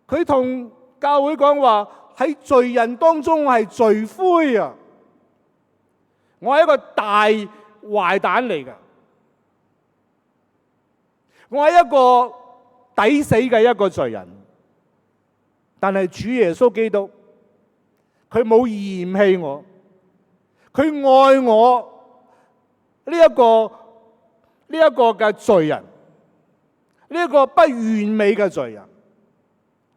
佢同教會講話，喺罪人當中我係罪魁啊！我係一個大壞蛋嚟㗎，我係一個抵死嘅一個罪人。但係主耶穌基督，佢冇嫌棄我，佢愛我。呢一個嘅罪人，呢一個不完美嘅罪人，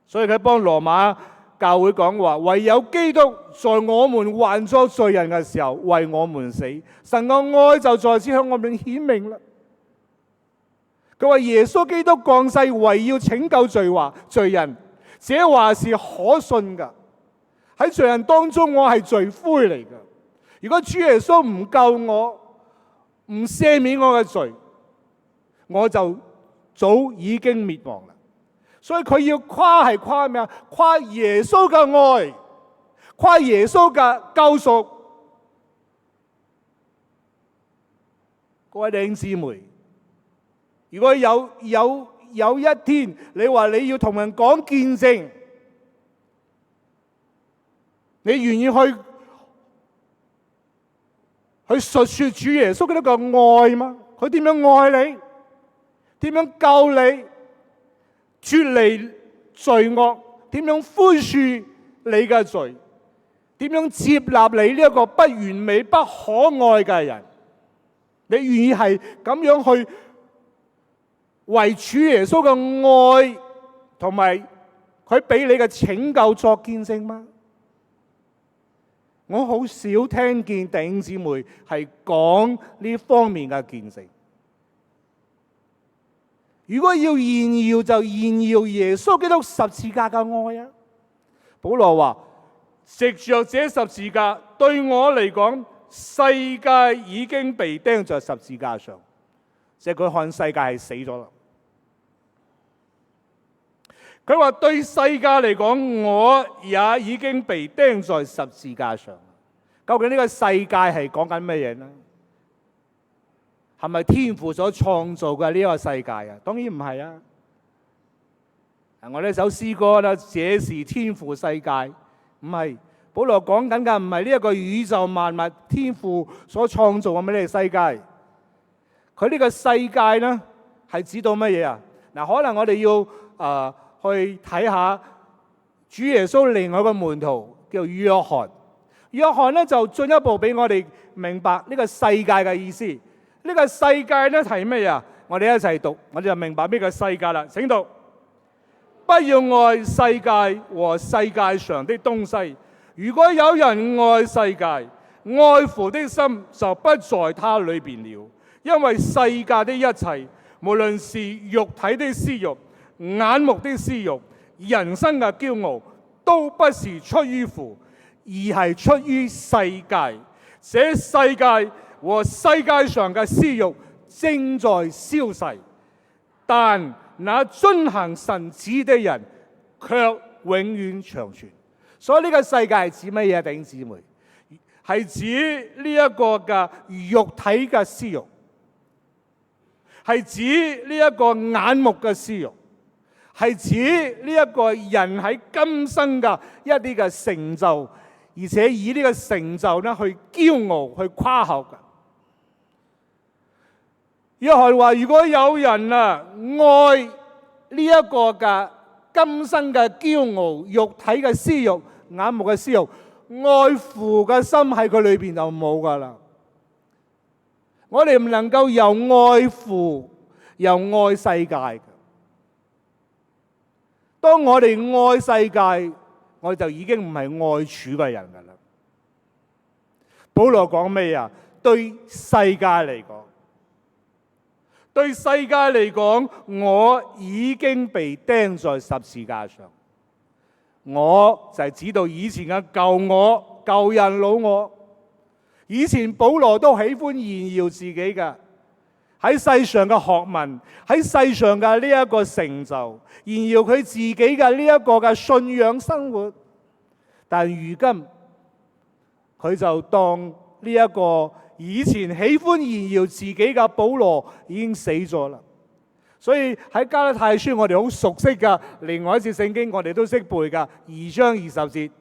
所以佢幫羅馬教會講話：唯有基督在我們還作罪人嘅時候為我們死，神嘅愛就在此向我們顯明啦。佢話耶穌基督降世為要拯救罪人，這話是可信㗎。喺罪人當中，我係罪魁嚟㗎。如果主耶穌唔救我，唔赦免我嘅罪，我就早已經滅亡啦。所以佢要誇係誇咩啊？誇耶穌嘅愛，誇耶穌嘅救贖。各位弟兄姊妹，如果有一天你話你要同人講見證，你願意去述說主耶穌嘅一個愛嗎？佢點樣愛你？點樣救你脫離罪惡？點樣寬恕你嘅罪？點樣接納你呢一個不完美、不可愛嘅人？你願意係咁樣去為主耶穌嘅愛同埋佢俾你嘅拯救作見證嗎？我好少聽見弟兄姊妹係講呢方面嘅見證。如果要炫耀，就炫耀耶穌基督十字架嘅愛啊！保羅話：藉着這十字架，對我嚟講，世界已經被釘在十字架上，即係佢看世界係死咗啦。佢話對世界嚟講，我也已經被釘在十字架上。究竟呢個世界係講緊咩嘢呢？係咪天父所創造嘅呢個世界啊？當然唔係啊！我呢首詩歌啦，這是天父世界，唔係。保羅講緊嘅唔係呢一個宇宙萬物天父所創造嘅咩呢個世界。佢呢個世界呢係指到乜嘢啊？嗱，可能我哋要去睇下主耶穌另外一個門徒叫約翰。約翰呢就進一步俾我哋明白呢個世界嘅意思。呢個世界呢係咩啊？我哋一齊讀，我哋就明白咩叫世界啦。請讀：不要愛世界和世界上的東西。如果有人愛世界，愛父的心就不在他裏邊了。因為世界的一切，無論是肉體的私欲、眼目的私欲、人生嘅驕傲，都不是出於父，而係出於世界。這世界和世界上嘅私欲正在消逝，但那遵行神旨意的人卻永遠長存。所以呢個世界係指乜嘢？弟兄姊妹，係指呢一個嘅肉體嘅私欲，係指呢一個眼目嘅私欲，係指呢一個人喺今生嘅一啲嘅成就，而且以呢個成就呢去驕傲、去誇口嘅。約翰話：如果有人愛呢一個嘅今生嘅驕傲、肉體嘅私欲、眼目嘅私欲，愛父嘅心喺佢裏邊就冇噶啦。我哋唔能夠又愛父又愛世界嘅。當我哋愛世界，我哋就已經唔係愛主嘅人噶啦。保羅講咩啊？對世界嚟講，對世界嚟講，我已經被釘在十字架上。我就係指到以前嘅舊我、舊人老我。以前保羅都喜歡炫耀自己嘅喺世上嘅學問，喺世上嘅呢一個成就，炫耀佢自己嘅呢一個嘅信仰生活。但如今佢就當呢一個以前喜歡炫耀自己嘅保羅已經死咗啦。所以喺加拉太書我哋好熟悉嘅另外一節聖經，我哋都識背嘅2章20節，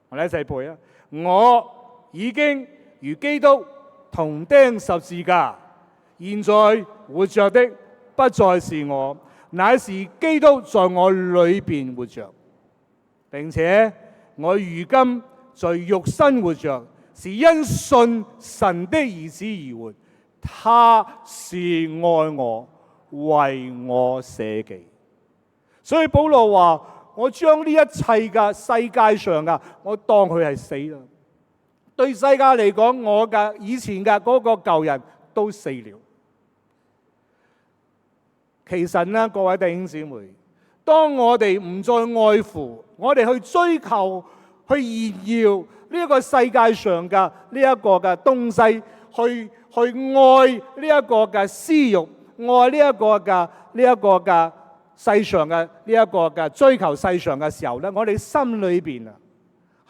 我哋一齊背啊！我已經與基督同釘十字架，現在活着的不再是我，乃是基督在我裏邊活着。並且我如今在肉身活着，是因信神的兒子而活，他是愛我，為我捨己。所以保羅話：我將呢一切嘅世界上嘅，我當佢係死啦。對世界嚟講，我嘅以前嘅嗰個舊人都死了。其實呢，各位弟兄姊妹，當我哋唔再愛父，我哋去追求、去炫耀呢一個世界上嘅呢一個嘅東西，去愛呢一個嘅私慾，愛呢一個嘅世上嘅呢一個嘅追求世上嘅時候咧，我哋心裏邊啊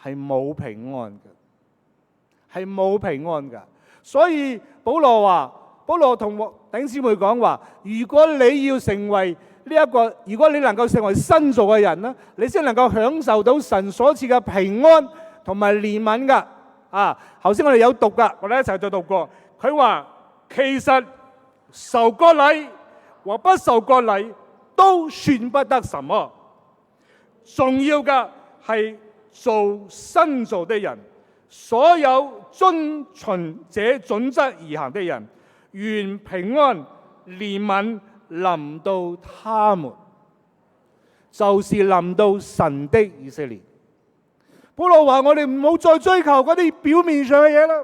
係冇平安嘅，係冇平安嘅。所以保羅同弟兄姊妹講話，如果你要成為如果你能夠成為新造嘅人咧，你先能夠享受到神所賜嘅平安同埋憐憫噶。頭先我哋有讀噶，我哋一齊再讀過。佢話其實受割禮和不受割禮都算不得什麼，重要嘅係做新造的人。所有遵循這準則而行的人，願平安憐憫臨到他們，就是臨到神的以色列。保羅話：我哋唔好再追求嗰啲表面上嘅嘢啦。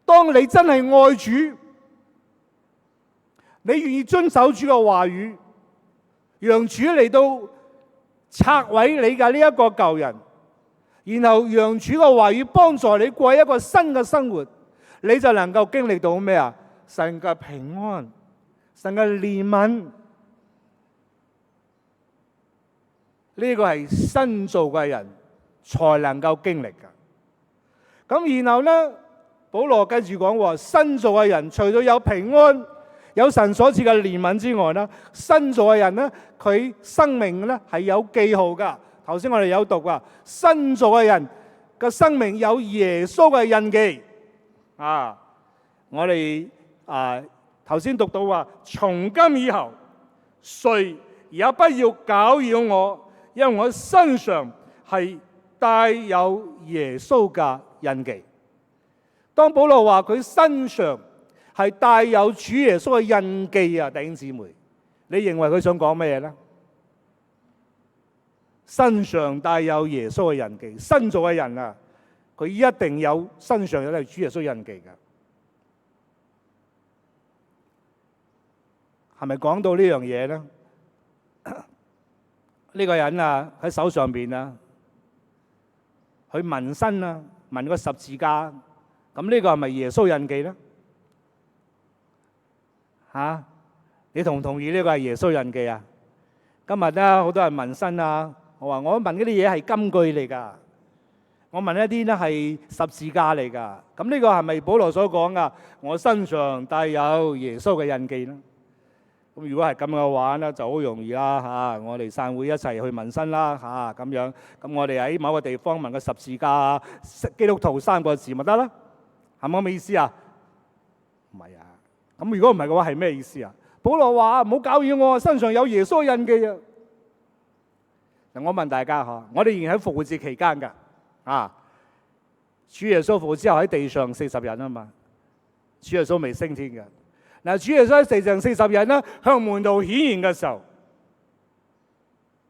當你真係愛主，你願意遵守主嘅話語，讓主嚟到拆毀你嘅呢一個舊人，然後讓主嘅話語幫助你過一個新嘅生活，你就能夠經歷到咩啊？神嘅平安，神嘅憐憫。呢個係新造嘅人才能夠經歷嘅。咁然後呢，保羅跟住講話，新造嘅人除咗有平安、有神所賜嘅憐憫之外呢，新造嘅人呢，佢生命呢係有記號噶。頭先我哋有讀啊，新造嘅人嘅生命有耶穌嘅印記。我哋頭先讀到話，從今以後，誰也不要攪擾我，因為我身上係帶有耶穌嘅印記。當保羅話佢身上係帶有主耶穌嘅印記啊，弟兄姊妹，你認為佢想講咩嘢呢？身上帶有耶穌嘅印記，新造嘅人啊，佢一定有身上有主耶穌印記嘅。係咪講到呢樣嘢呢？呢個人啊喺手上邊啊，佢紋身啊，紋個十字架，咁呢個係咪耶穌印記呢？你同唔同意呢個係耶穌印記啊？今日咧好多人紋身啊，我話我紋嗰啲嘢係金句嚟㗎，我紋一啲咧係十字架嚟㗎。咁呢個係咪保羅所講㗎？我身上帶有耶穌嘅印記呢？咁如果係咁嘅話咧，就好容易啦。我哋散會一齊去紋身啦，咁樣。咁我哋喺某個地方紋個十字架、基督徒3個字咪得啦，係咪咁嘅意思啊？唔係啊。咁如果唔係嘅話，係咩意思啊？保羅話唔好搞擾我，身上有耶穌印記啊！嗱，我問大家我哋仍然喺復活節期間㗎。主耶穌復活之後喺地上40日啊嘛，主耶穌未升天嘅。嗱，主耶穌喺地上40日咧，向門徒顯現嘅時候，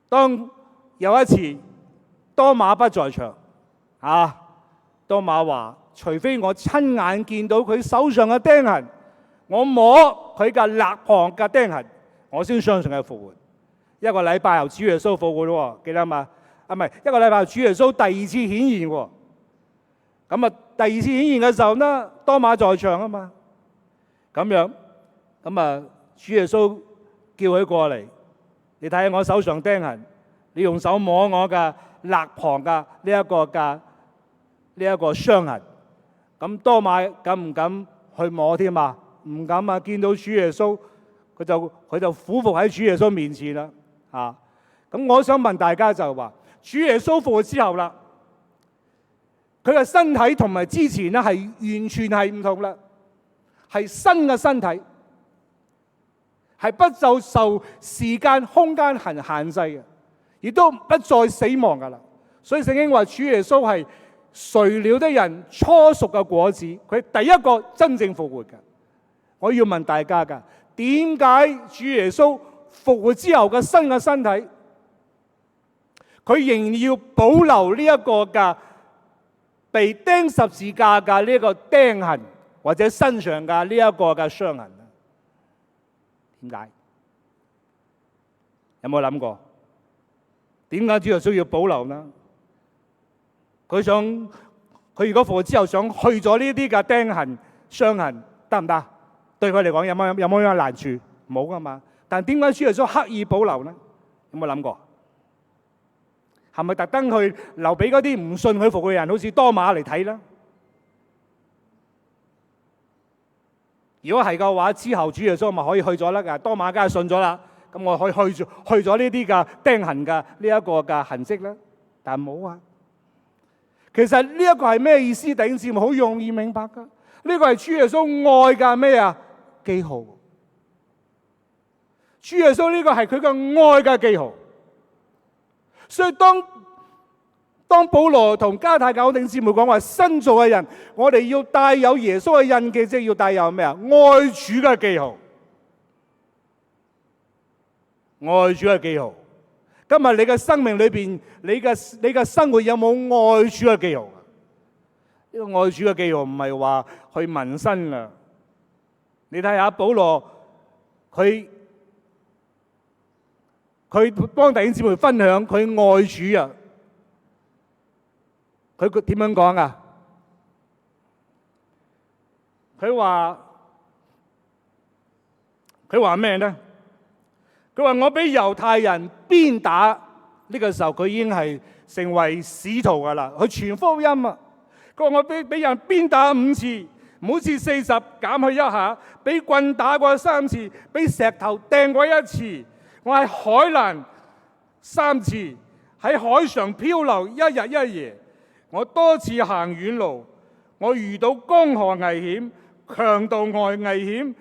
當有一次多馬不在場，多馬話：除非我親眼見到佢手上嘅釘痕，我摸佢嘅肋旁嘅釘痕，我先相信佢復活。1個禮拜後，主耶穌復活咯，記得嘛？唔係1個禮拜後，主耶穌第2次顯現喎。咁第2次顯現嘅時候呢，多馬在場啊嘛。咁樣。主耶穌叫佢過嚟，你睇下我手上釘痕，你用手摸我嘅肋旁嘅呢一個傷痕。咁多馬敢唔敢去摸添啊？唔敢啊！見到主耶穌，佢就俯伏喺主耶穌面前啦。咁我想問大家就話，主耶穌復活之後啦，佢嘅身體同埋之前咧係完全係唔同啦，係新嘅身體。係不就受時間空間限制嘅，亦都不再死亡噶啦。所以聖經話主耶穌係垂了的人初熟嘅果子，佢第一個真正復活嘅。我要問大家噶，點解主耶穌復活之後嘅新嘅身體，佢仍然要保留呢一個嘅被釘十字架嘅呢一個釘痕，或者身上嘅呢一個嘅傷痕？點解？有冇諗過？點解主耶穌要保留呢？佢如果復活之後想去咗呢啲嘅釘痕、傷痕，得唔得？對佢嚟講有冇咩難處？冇噶嘛。但點解主耶穌刻意保留呢？有冇諗過？係咪特登去留俾嗰啲唔信佢復活嘅人，好似多馬嚟睇呢？如果係嘅話，之後主耶穌咪可以去咗啦。多馬梗係信咗啦，咁我可以去咗呢啲嘅釘痕嘅呢一個嘅痕跡啦。但係冇啊。其實呢一個係咩意思？弟兄姊妹好容易明白噶。呢個係主耶穌愛嘅咩啊？記號。主耶穌呢個係佢嘅愛嘅記號。所以當保羅同加太教弟兄姊妹講話新造嘅人，我哋要帶有耶穌嘅印記，即係要帶有咩啊？愛主嘅記號。愛主嘅記號。今日你嘅生命裏邊，你嘅生活有冇愛主嘅記號？呢個愛主嘅記號唔係話去紋身啊！你睇下保羅，佢幫弟兄姊妹分享佢愛主啊！佢點樣講啊？佢話咩呢？佢話我俾猶太人鞭打，呢個時候佢已經係成為使徒噶啦，佢傳福音啊！佢話我俾人鞭打5次，每次40減去1下，俾棍打過3次，俾石頭掟過1次，我喺海難3次，喺海上漂流1日1夜，我多次行遠路，我遇到江河危險、強盜危險，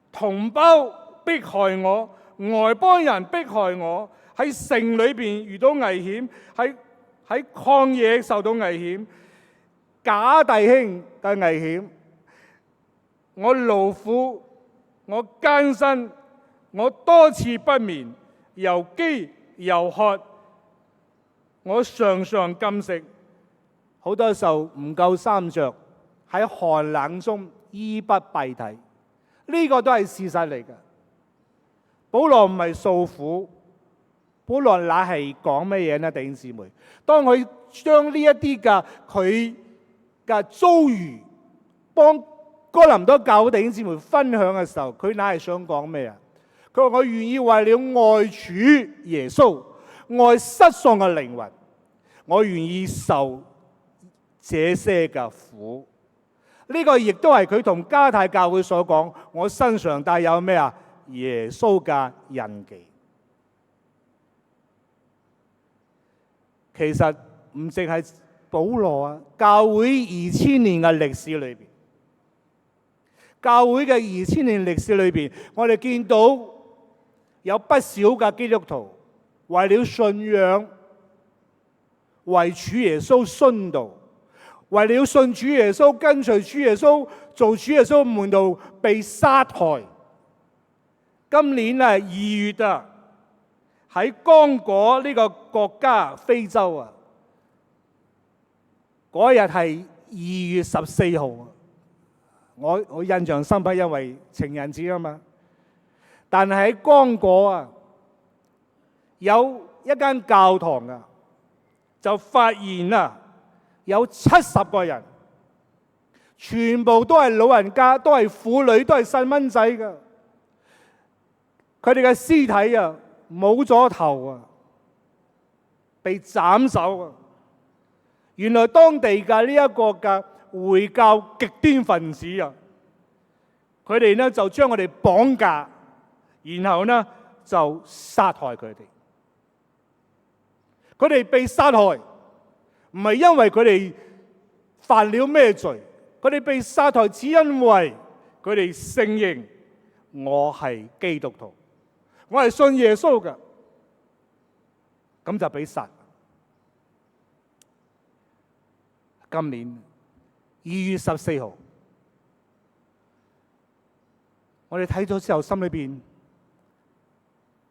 同胞迫害我。外邦人迫害我，喺城裏邊遇到危險，喺曠野受到危險，假弟兄嘅危險，我勞苦，我艱辛，我多次不眠，又飢又渴，我常常禁食，好多時候唔夠衫着，喺寒冷中衣不蔽體，呢個都係事實嚟嘅。保羅唔係訴苦，保羅乃係講乜嘢呢？弟兄姊妹，當佢將呢一啲嘅佢嘅遭遇幫哥林多教會弟兄姊妹分享嘅時候，佢乃係想講咩啊？佢話我願意為了愛主耶穌，愛失喪嘅靈魂，我願意受這些嘅苦。呢個亦都係佢同加太教會所講，我身上帶有咩啊？耶穌嘅印記。其實唔淨係保羅啊，教會2000年嘅歷史裏邊，教會嘅2000年歷史裏邊，我哋見到有不少嘅基督徒為了信仰，為主耶穌殉道，為了信主耶穌，跟隨主耶穌，做主耶穌門徒，被殺害。今年2月啊，喺剛果呢個國家非洲啊，嗰日係2月14號，我印象深刻，因為情人節啊嘛。但係喺剛果啊，有一間教堂啊，就發現啊，有70個人，全部都係老人家，都係婦女，都係細蚊仔㗎。佢哋嘅屍體啊，冇咗頭啊，被斬首啊！原來當地嘅呢一個嘅回教極端分子啊，佢哋呢就將佢哋綁架，然後呢就殺害佢哋。佢哋被殺害唔係因為佢哋犯了咩罪，佢哋被殺害只因為佢哋承認我係基督徒。我係信耶穌嘅，咁就俾殺。今年2月14號，我哋睇咗之後，心裏邊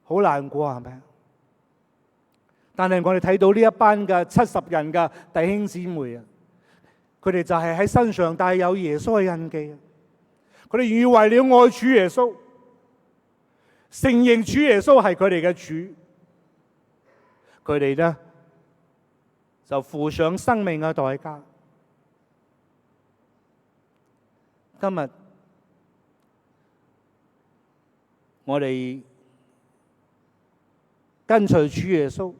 好難過，係咪？但係我哋睇到呢一班嘅70人嘅弟兄姊妹啊，佢哋就係喺身上帶有耶穌嘅印記啊！佢哋願意為了愛主耶穌，承認主耶穌係佢哋嘅主，佢哋呢就付上生命嘅代價。今日我哋跟隨主耶穌，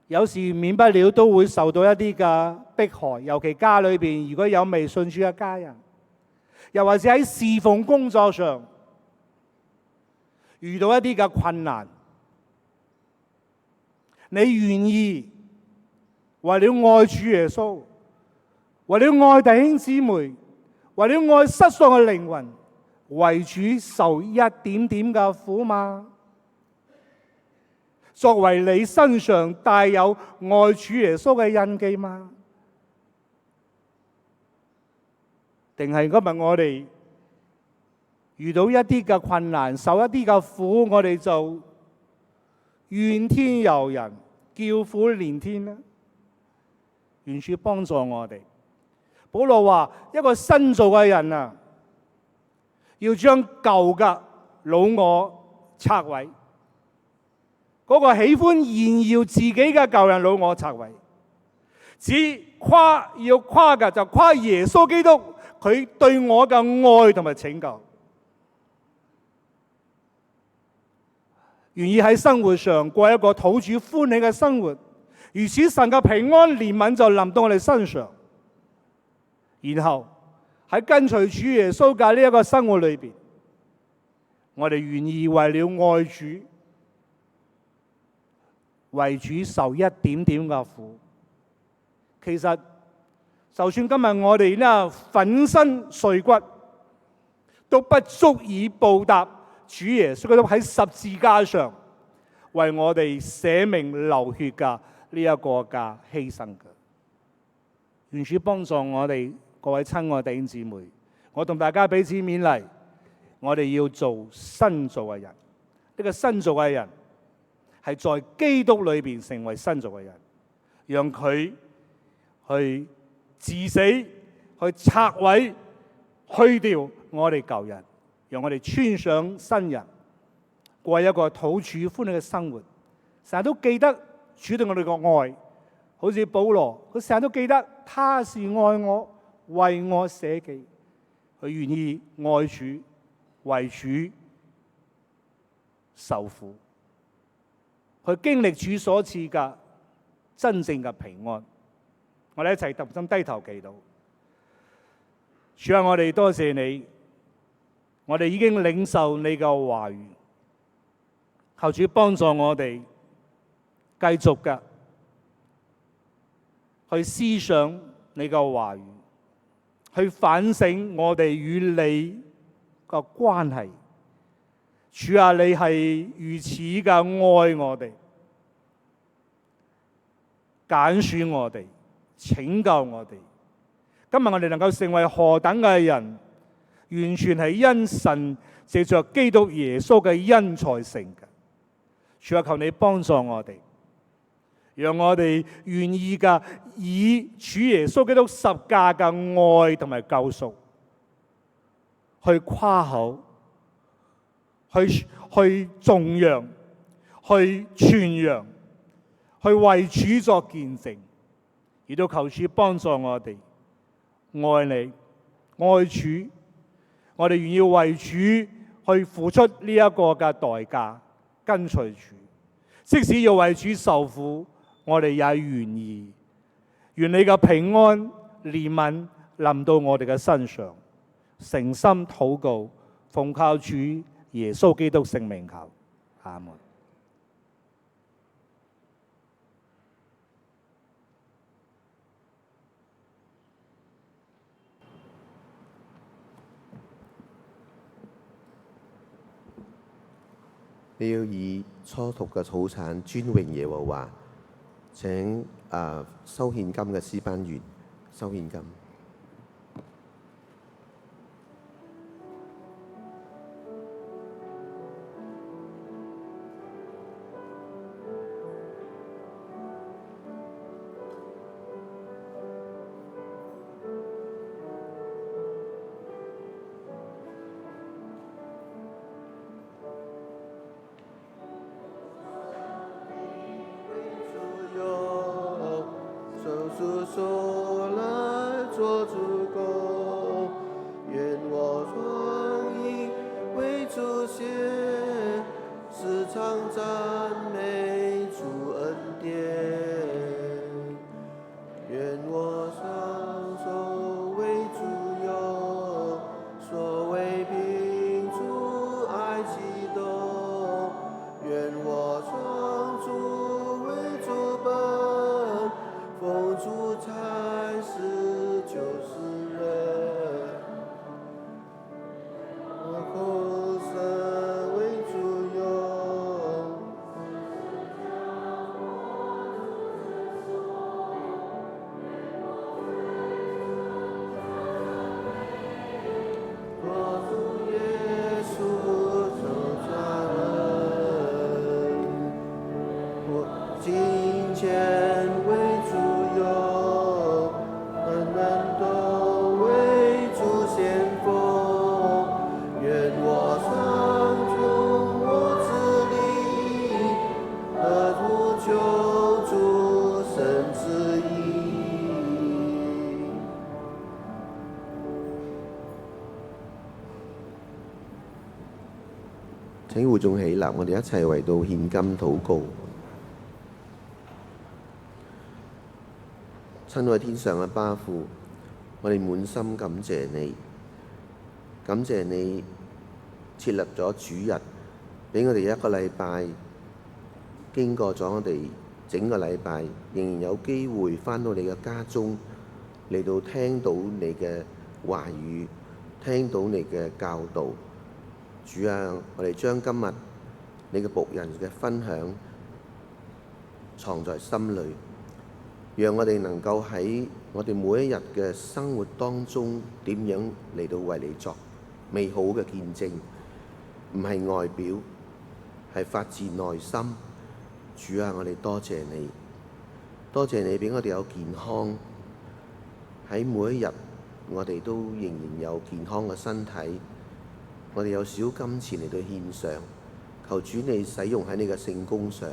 有時免不了都會受到一啲嘅迫害，尤其家裏邊如果有未信主嘅家人，又或者喺侍奉工作上遇到一啲嘅困難，你願意為了愛主耶穌，為了愛弟兄姊妹，為了愛失喪嘅靈魂，為主受一點點嘅苦嗎？作為你身上帶有愛主耶穌嘅印記嗎？定係今日我哋遇到一啲嘅困難，受一啲嘅苦，我哋就怨天尤人，叫苦連天呢？願主幫助我哋。保羅話：一個新造嘅人啊，要將舊嘅老我拆毀。嗰個喜歡炫耀自己嘅舊人老我拆毀，要誇嘅就誇耶穌基督佢對我嘅愛同埋拯救。願意喺生活上過一個討主歡喜嘅生活，如此神嘅平安憐憫就臨到我哋身上。然後喺跟隨主耶穌嘅呢一個生活裏邊，我哋願意為了愛主，為主受一點點嘅苦。其實就算今日我哋呢粉身碎骨，都不足以報答主耶穌基督喺十字架上為我哋捨命流血嘅呢一個嘅犧牲嘅。願主幫助我哋各位親愛弟兄姊妹，我同大家彼此勉勵，我哋要做新造嘅人。呢個新造嘅人係在基督裏邊成為新造嘅人，讓佢去治死，去拆毀、去掉我哋舊人，讓我哋穿上新人，過一個討主歡喜嘅生活。成日都記得主對我哋嘅愛，好似保羅，佢成日都記得他是愛我，為我捨己，佢願意愛主，為主受苦。去經歷主所賜嘅真正嘅平安，我哋一齊同心低頭祈禱。主啊，我哋多謝你，我哋已經領受你嘅話語，求主幫助我哋繼續嘅去思想你嘅話語，去反省我哋與你嘅關係。主啊，你係如此嘅愛我哋，揀選我哋，拯救我哋。今日我哋能夠成為何等嘅人，完全係因神藉着基督耶穌嘅恩才成嘅。主啊，求你幫助我哋，讓我哋願意嘅以主耶穌基督十架嘅愛同埋救贖去誇口，去頌揚，去傳揚，去為主作見證，亦都求主幫助我哋愛你、愛主。我哋願意為主去付出呢一個嘅代價，跟隨主。即使要為主受苦，我哋也願意。願你嘅平安憐憫臨到我哋嘅身上。誠心禱告，奉靠主耶穌基督聖名求，阿門。
你要以初熟嘅草產尊榮耶和華。請收獻金嘅詩班員收獻金。工。願我雙翼為主獻，時常讚美主恩典。願我雙手為主用，所謂秉主愛激動。願我雙足為主奔，奉主差事就是人。我口舌為主用，我主耶穌受抓人，我金錢為主用，人都為主獻奉。願我雙足我自立，得圖救主神之意。請會眾起立，我哋一齊為到獻金禱告。親愛天上嘅巴父，我哋滿心感謝你，感謝你設立咗主日，俾我哋一個禮拜，經過咗我哋整個禮拜，仍然有機會返到你嘅家中，嚟到聽到你嘅話語，聽到你嘅教導。主啊，我哋將今日你嘅僕人嘅分享藏在心裏，讓我哋能夠喺我哋每一日嘅生活當中，點樣嚟到為你作美好嘅見證，唔係外表，係發自內心。主啊，我哋多謝你，多謝你俾我哋有健康，喺每一日我哋都仍然有健康嘅身體，我哋有少金錢嚟到獻上，求主你使用喺你嘅聖工上。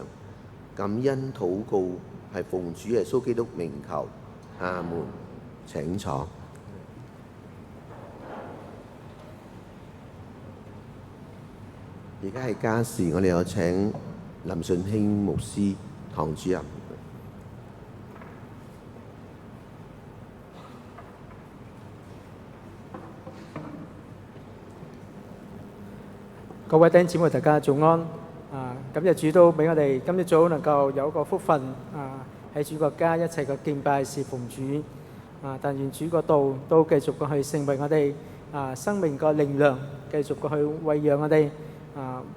感恩禱告係奉主耶穌基督名求，阿門。請坐。而家係家事，我哋有請林順興牧師堂主任。
各位弟兄姊妹，大家早安。感謝主都俾我哋今朝早能夠有一個福分，喺主個家一齊嘅敬拜侍奉主。但願主個道都繼續嘅去成為我哋生命個力量，繼續嘅去餵養我哋，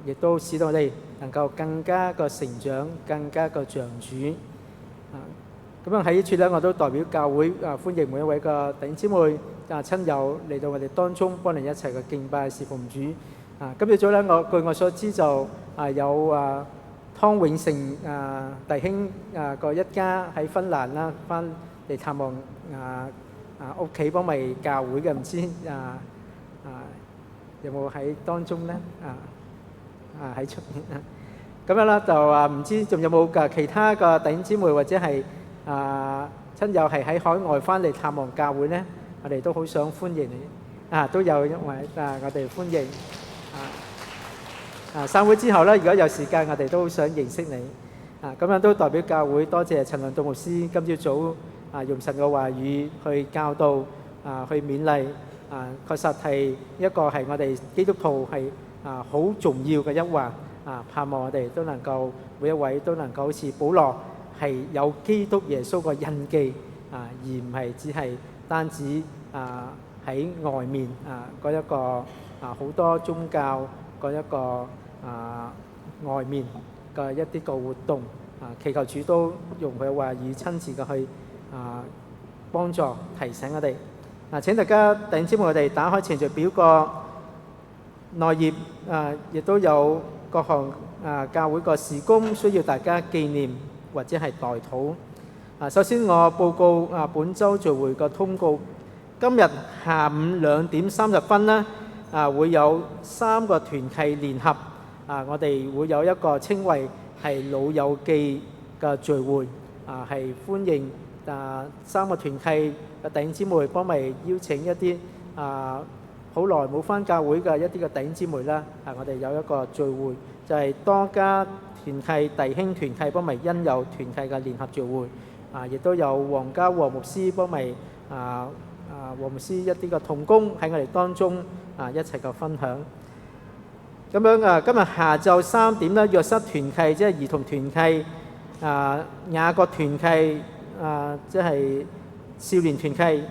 亦都使到我哋能夠更加個成長，更加個像主。咁樣喺呢處咧，我都代表教會歡迎每一位嘅弟兄姊妹親友嚟到我哋當中，幫你一齊嘅敬拜侍奉主。今朝早咧，據我所知就有湯永成弟兄個一家喺芬蘭啦，翻嚟探望屋企幫咪教會嘅，唔知有冇喺當中咧？喺出面咁樣啦，就唔知仲有冇其他嘅弟兄姊妹或者係親友係喺海外翻嚟探望教會咧？我哋都好想歡迎你都有一位我哋歡迎。散會之後咧，如果有時間，我哋都好想認識你。咁樣都代表教會多謝陳良道牧師今朝早用神嘅話語去教導去勉勵。確實係一個係我哋基督徒係好重要嘅一環。盼望我哋都能夠每一位都能夠好似保羅係有基督耶穌個印記，而唔係只係單止喺外面嗰一個好多宗教嗰一個外面嘅一啲個活動，祈求主都用佢嘅話語親自嘅去幫助提醒我哋。請大家弟兄姊妹，我哋打開程序表個內頁，亦都有各項教會個事工需要大家紀念或者係代禱。首先我報告本週聚會個通告，今日下午2點30分啦，會有3個團契聯合，我哋會有一個稱為係老友記嘅聚會，係歡迎3個團契嘅弟兄姊妹幫咪邀請一啲好耐冇返教會嘅一啲嘅弟兄姊妹啦，我哋有一個聚會，就係多家團契弟兄團契幫咪恩友團契嘅聯合聚會，亦都有黃家和牧師幫咪和牧師一啲嘅同工喺我哋當中一齊嘅分享。咁樣今日下晝3點咧，約瑟團契即係兒童團契，雅各團契即係少年團契，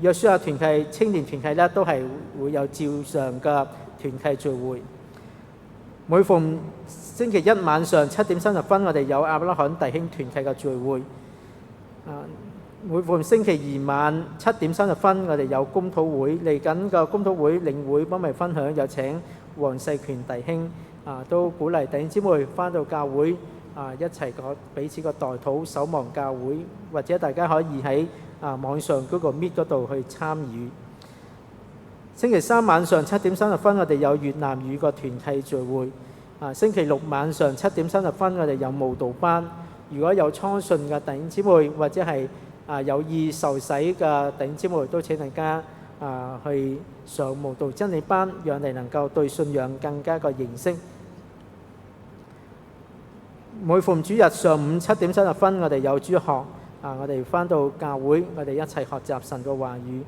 約書亞團契、青年團契咧，都係會有照常嘅團契聚會。每逢星期一晚上7點30分，我哋有亞伯拉罕弟兄團契嘅聚會。每逢星期二晚7點30分，我哋有公討會。嚟緊嘅公討會領會幫咪分享，有請黃世權弟兄都鼓勵弟兄姊妹返到教會一齊彼此個代禱守望教會，或者大家可以喺網上嗰個 Meet 嗰度去參與。星期三晚上7點30分，我哋有越南語個團契聚會。星期六晚上7點30分，我哋有慕道班。如果有初信嘅弟兄姊妹，或者係有意受洗嘅弟兄姊妹，都請大家去上慕道真理班，讓你能夠對信仰更加嘅認識。每逢主日上午7點30分，我哋有主學，我哋返到教會，我哋一齊學習神嘅話語。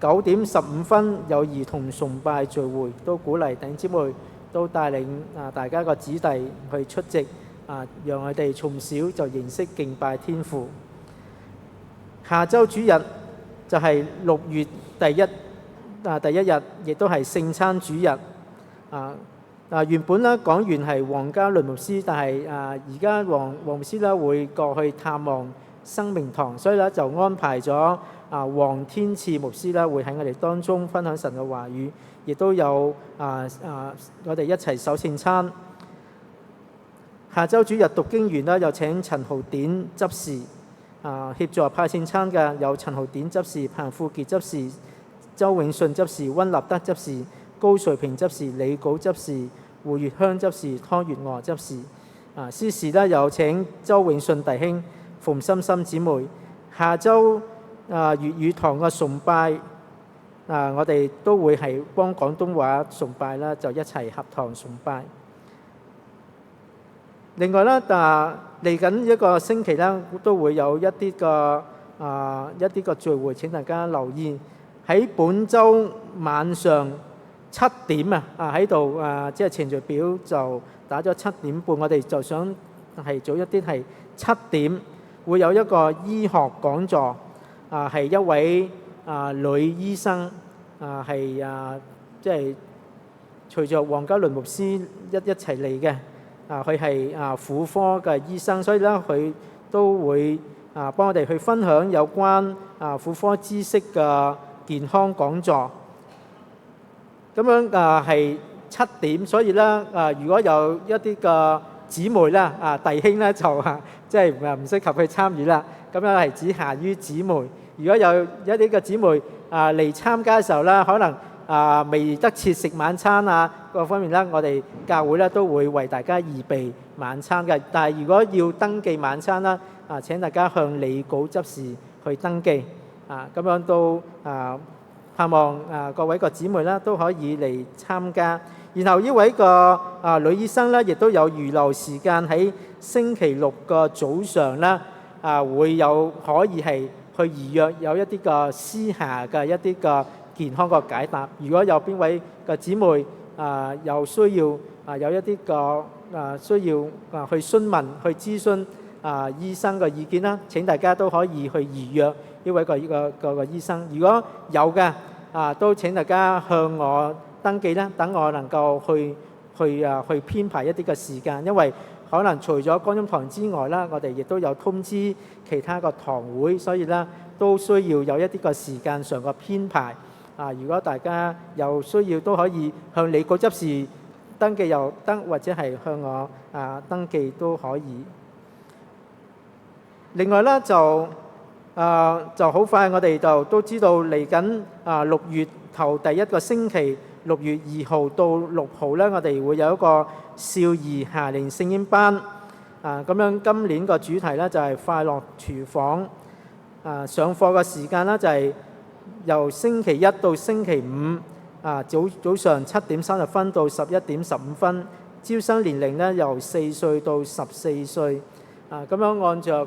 9點15分有兒童崇拜聚會，都鼓勵弟兄姊妹都帶領大家個子弟去出席，讓我哋從小就認識敬拜天父。下週主日就係6月第一日，亦都係聖餐主日。原本咧講員係黃家倫牧師，但係而家黃牧師咧會過去探望生命堂，所以咧就安排咗黃天賜牧師咧會喺我哋當中分享神嘅話語，亦都有我哋一齊守聖餐。下週主日讀經完啦，有請陳浩典執事，協助派聖餐嘅有陳浩典執事、彭富傑執事、周永信執事、溫立德執事、高瑞平執事、李稿執事、胡月香執事、湯月娥執事。司事咧有請周永信弟兄、馮心心姊妹。下週粵語堂嘅崇拜，我哋都會係幫廣東話崇拜啦，就一齊合堂崇拜。另外咧，嚟緊一個星期咧，都會有一啲個聚會，請大家留意。喺本週晚上7點喺度即係程序表就打咗7點半，我哋就想係早一啲，係7點會有一個醫學講座，係一位女醫生，係即係隨着黃家倫牧師一齊嚟嘅。佢係婦科嘅醫生，所以咧佢都會幫我哋去分享有關婦科知識嘅健康講座。咁樣係7點，所以咧如果有一啲嘅姊妹咧弟兄咧就即係唔適合去參與啦。咁樣係只限於姊妹。如果有一啲嘅姊妹嚟參加嘅時候咧，可能未得切食晚餐各方面咧，我哋教會咧都會為大家預備晚餐嘅。但係如果要登記晚餐啦，請大家向李稿執事去登記。咁樣都盼望各位個姊妹啦都可以嚟參加。然後呢位個女醫生咧，亦都有預留時間喺星期六個早上啦，會有可以係去預約有一啲個私下嘅一啲個健康個解答。如果有邊位個姊妹有需要有一啲個需要去詢問去諮詢醫生嘅意見啦，請大家都可以去預約呢位個醫生。如果有嘅都請大家向我登記啦，等我能夠去編排一啲嘅時間，因為可能除咗光陰堂之外啦，我哋亦都有通知其他個堂會，所以咧都需要有一啲個時間上嘅編排。如果大家有需要都可以向你個執事登記又得，或者係向我登記都可以。另外咧就好快，我哋就都知道嚟緊6月頭第一個星期，6月2號到6號咧，我哋會有一個少兒夏令聖經班。咁樣今年個主題咧就係快樂廚房。上課嘅時間呢，就係由星期一到星期五早上7:30到11:15，招生年齡呢由4歲到14歲。咁樣按照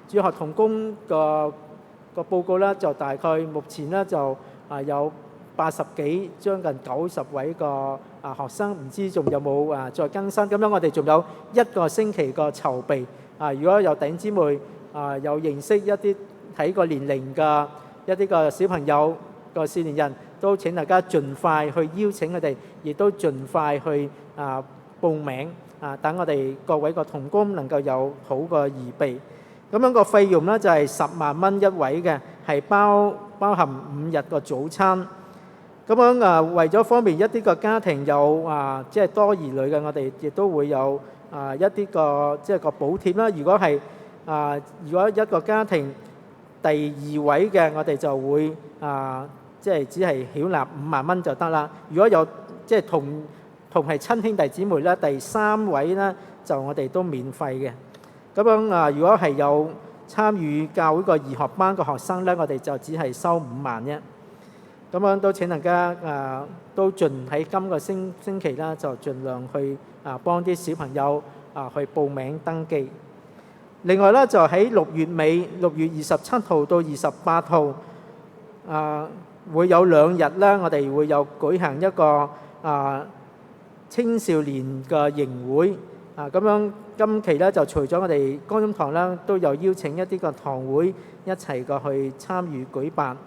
主學同工個報告呢，就大概目前呢就有80幾，將近90位個學生，唔知仲有冇再更新。咁樣我哋仲有1個星期個籌備。如果有弟兄姊妹有認識一啲喺個年齡嘅一啲個小朋友個少年人，都請大家盡快去邀請佢哋，亦都盡快去報名等我哋各位個同工能夠有好個預備。咁樣個費用呢，就係10萬蚊一位嘅，係包含5日個早餐。咁樣為咗方便一啲個家庭有即係多兒女嘅，我哋亦都會有一啲個即係個補貼啦。如果一個家庭第2位嘅，我哋就會即係只係繳納5萬蚊就得啦。如果有即係同係親兄弟姊妹咧，第3位咧就我哋都免費嘅。咁樣如果係有參與教會個2學班嘅學生咧，我哋就只係收5萬啫。咁樣都請大家都盡喺今個星期啦，就盡量去幫啲小朋友去報名登記。另外咧就喺6月尾，6月27號到28號會有2日咧，我哋會有舉行一個青少年嘅營會。咁樣今期咧就除咗我哋光音堂啦，都有邀請一啲個堂會一齊過去參與舉辦。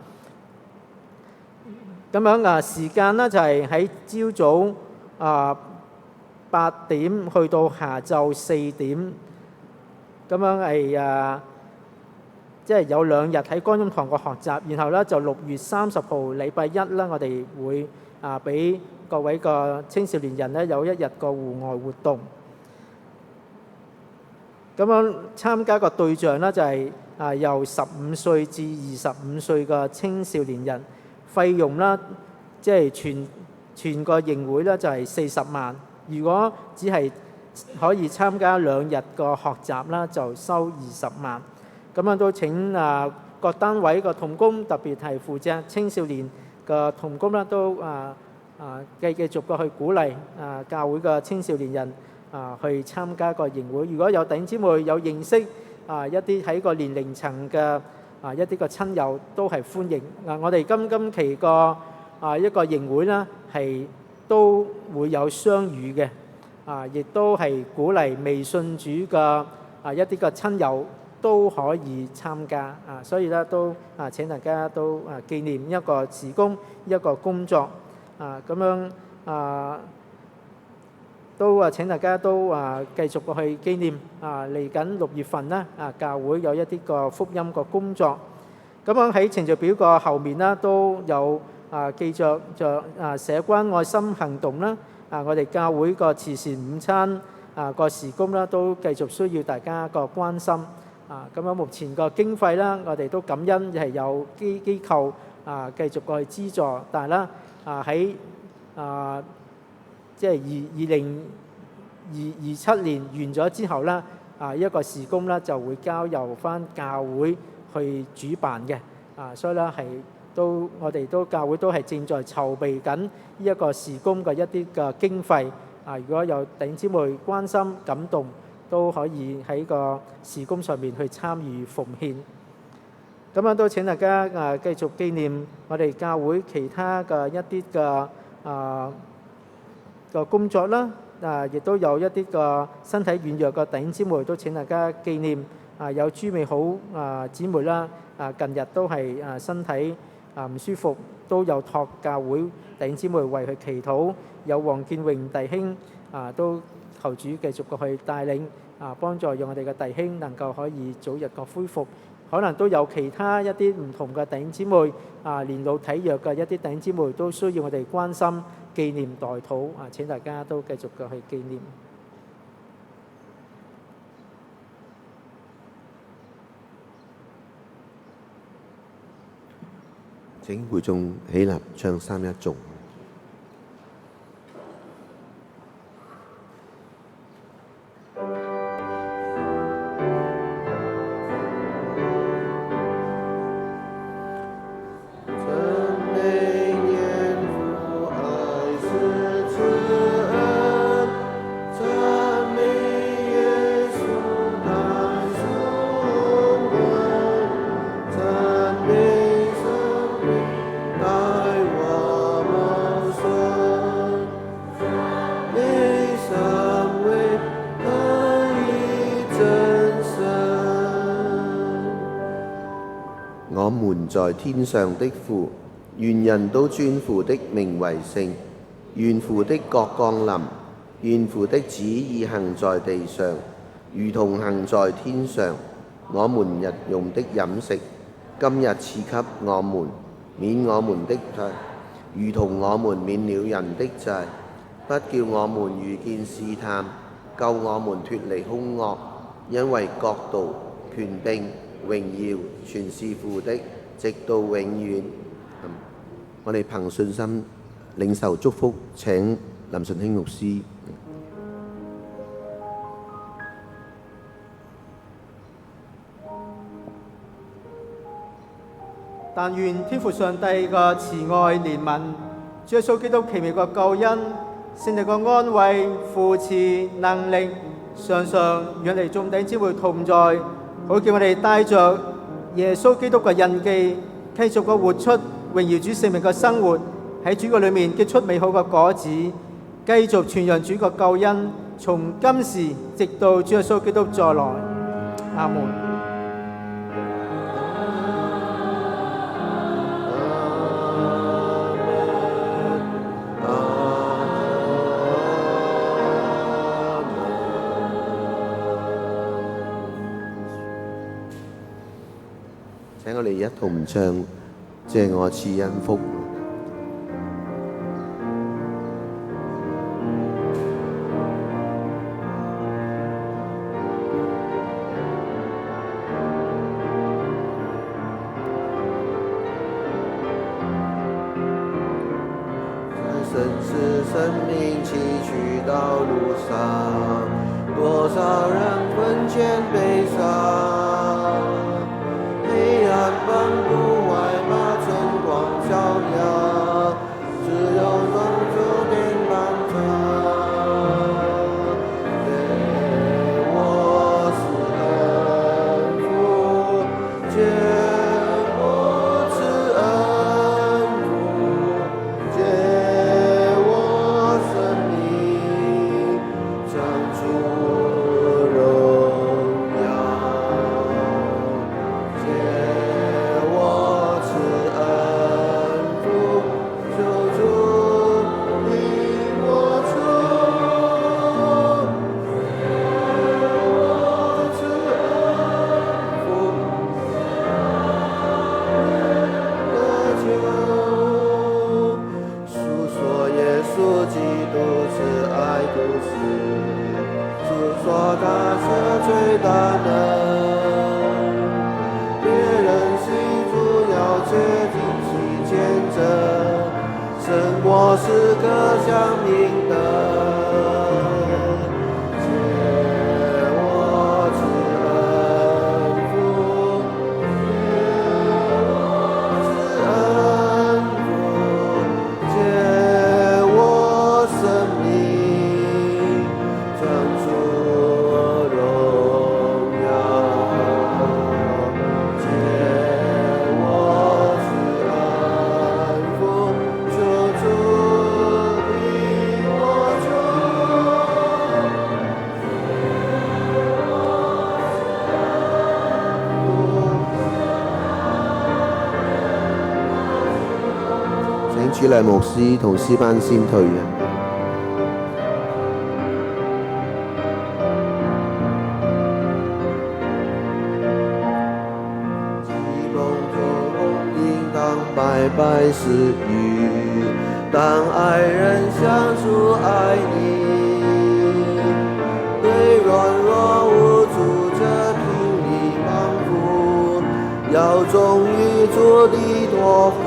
咁樣時間呢，就係喺朝早8點去到下晝4點。咁樣係即係有2日喺光音堂個學習，然後咧就6月30號禮拜一啦，我哋會俾各位個青少年人咧有1日個戶外活動。咁樣參加個對象呢，就係由15歲至25歲嘅青少年人，費用啦即係全個營會咧就係40萬。如果只係可以參加2日個學習啦，就收20萬。咁樣都請各單位個同工，特別係負責青少年嘅同工啦，都繼續過去鼓勵教會嘅青少年人去參加個營會。如果有弟兄姊妹有認識一啲喺個年齡層嘅一啲個親友，都係歡迎。我哋今期個一個營會啦，係都會有雙語嘅。亦都係鼓勵未信主嘅一啲嘅親友都可以參加。所以咧都請大家都紀念一個事工，一個工作。咁樣都請大家都繼續過去紀念。嚟緊6月份啦，教會有一啲個福音個工作。咁樣喺程序表個後面啦，都有記着社關愛心行動啦。我哋教會個慈善午餐個事工啦，都繼續需要大家個關心。咁樣目前個經費啦，我哋都感恩係有機構繼續過去資助，但係啦喺即係2027年完咗之後啦，一個事工啦就會交由翻教會去主辦嘅。所以咧係我哋都教會都係正在籌備緊呢一個事工嘅一啲嘅經費。如果有弟兄姊妹關心感動，都可以喺個事工上面去參與奉獻。咁樣都請大家繼續紀念我哋教會其他嘅一啲嘅個工作啦。亦都有一啲個身體軟弱嘅弟兄姊妹，都請大家紀念。有朱美好姊妹啦，近日都係身體唔舒服，都有託教會弟兄姊妹為佢祈禱。有黃建榮弟兄都求主繼續過去帶領幫助，讓我哋嘅弟兄能夠可以早日個恢復。可能都有其他一啲唔同嘅弟兄姊妹年老體弱嘅一啲弟兄姊妹，都需要我哋關心、紀念、代禱。請大家都繼續過去紀念。
請會眾起立唱3:1頌。在天上的父，願人都尊父的名為聖。願父的國降臨，願父的旨意行在地上，如同行在天上。我們日用的飲食，今日賜給我們，免我們的債，如同我們免了人的債，不叫我們遇見試探，救我們脫離兇惡。因為國度、權柄、榮耀，全是父的，直到永遠。我哋憑信心領受祝福，請林順興牧師。
但願天父上帝嘅慈愛憐憫，主耶穌基督奇妙嘅救恩，聖靈嘅安慰、扶持、能力，常常與你眾弟兄姊妹同在，好叫我哋帶着耶穌基督嘅印記，繼續嘅活出榮耀主聖名嘅生活，喺主嘅裏面結出美好嘅果子，繼續傳揚主嘅救恩，從今時直到主耶穌基督再來。阿門。
請我哋一同唱《借我賜恩福》。在神是生命崎嶇道路上，多少人困倦悲傷。黑暗漫步外把晨光照亮，只有光就点亮它。给我赐恩福，借我赐恩福，借我生命长出荣我是个生命的，借我赐恩福，借我赐恩福，借我生命长出荣耀，借我赐恩福。請主禮牧師同詩班先退啊！既蒙受應當白白施予，當愛人相處愛你，對軟弱無助者憑你幫扶，要忠於主的託付。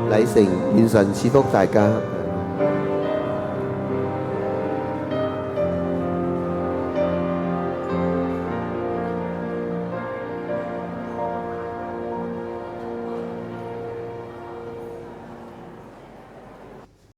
禮成，願神賜福大家。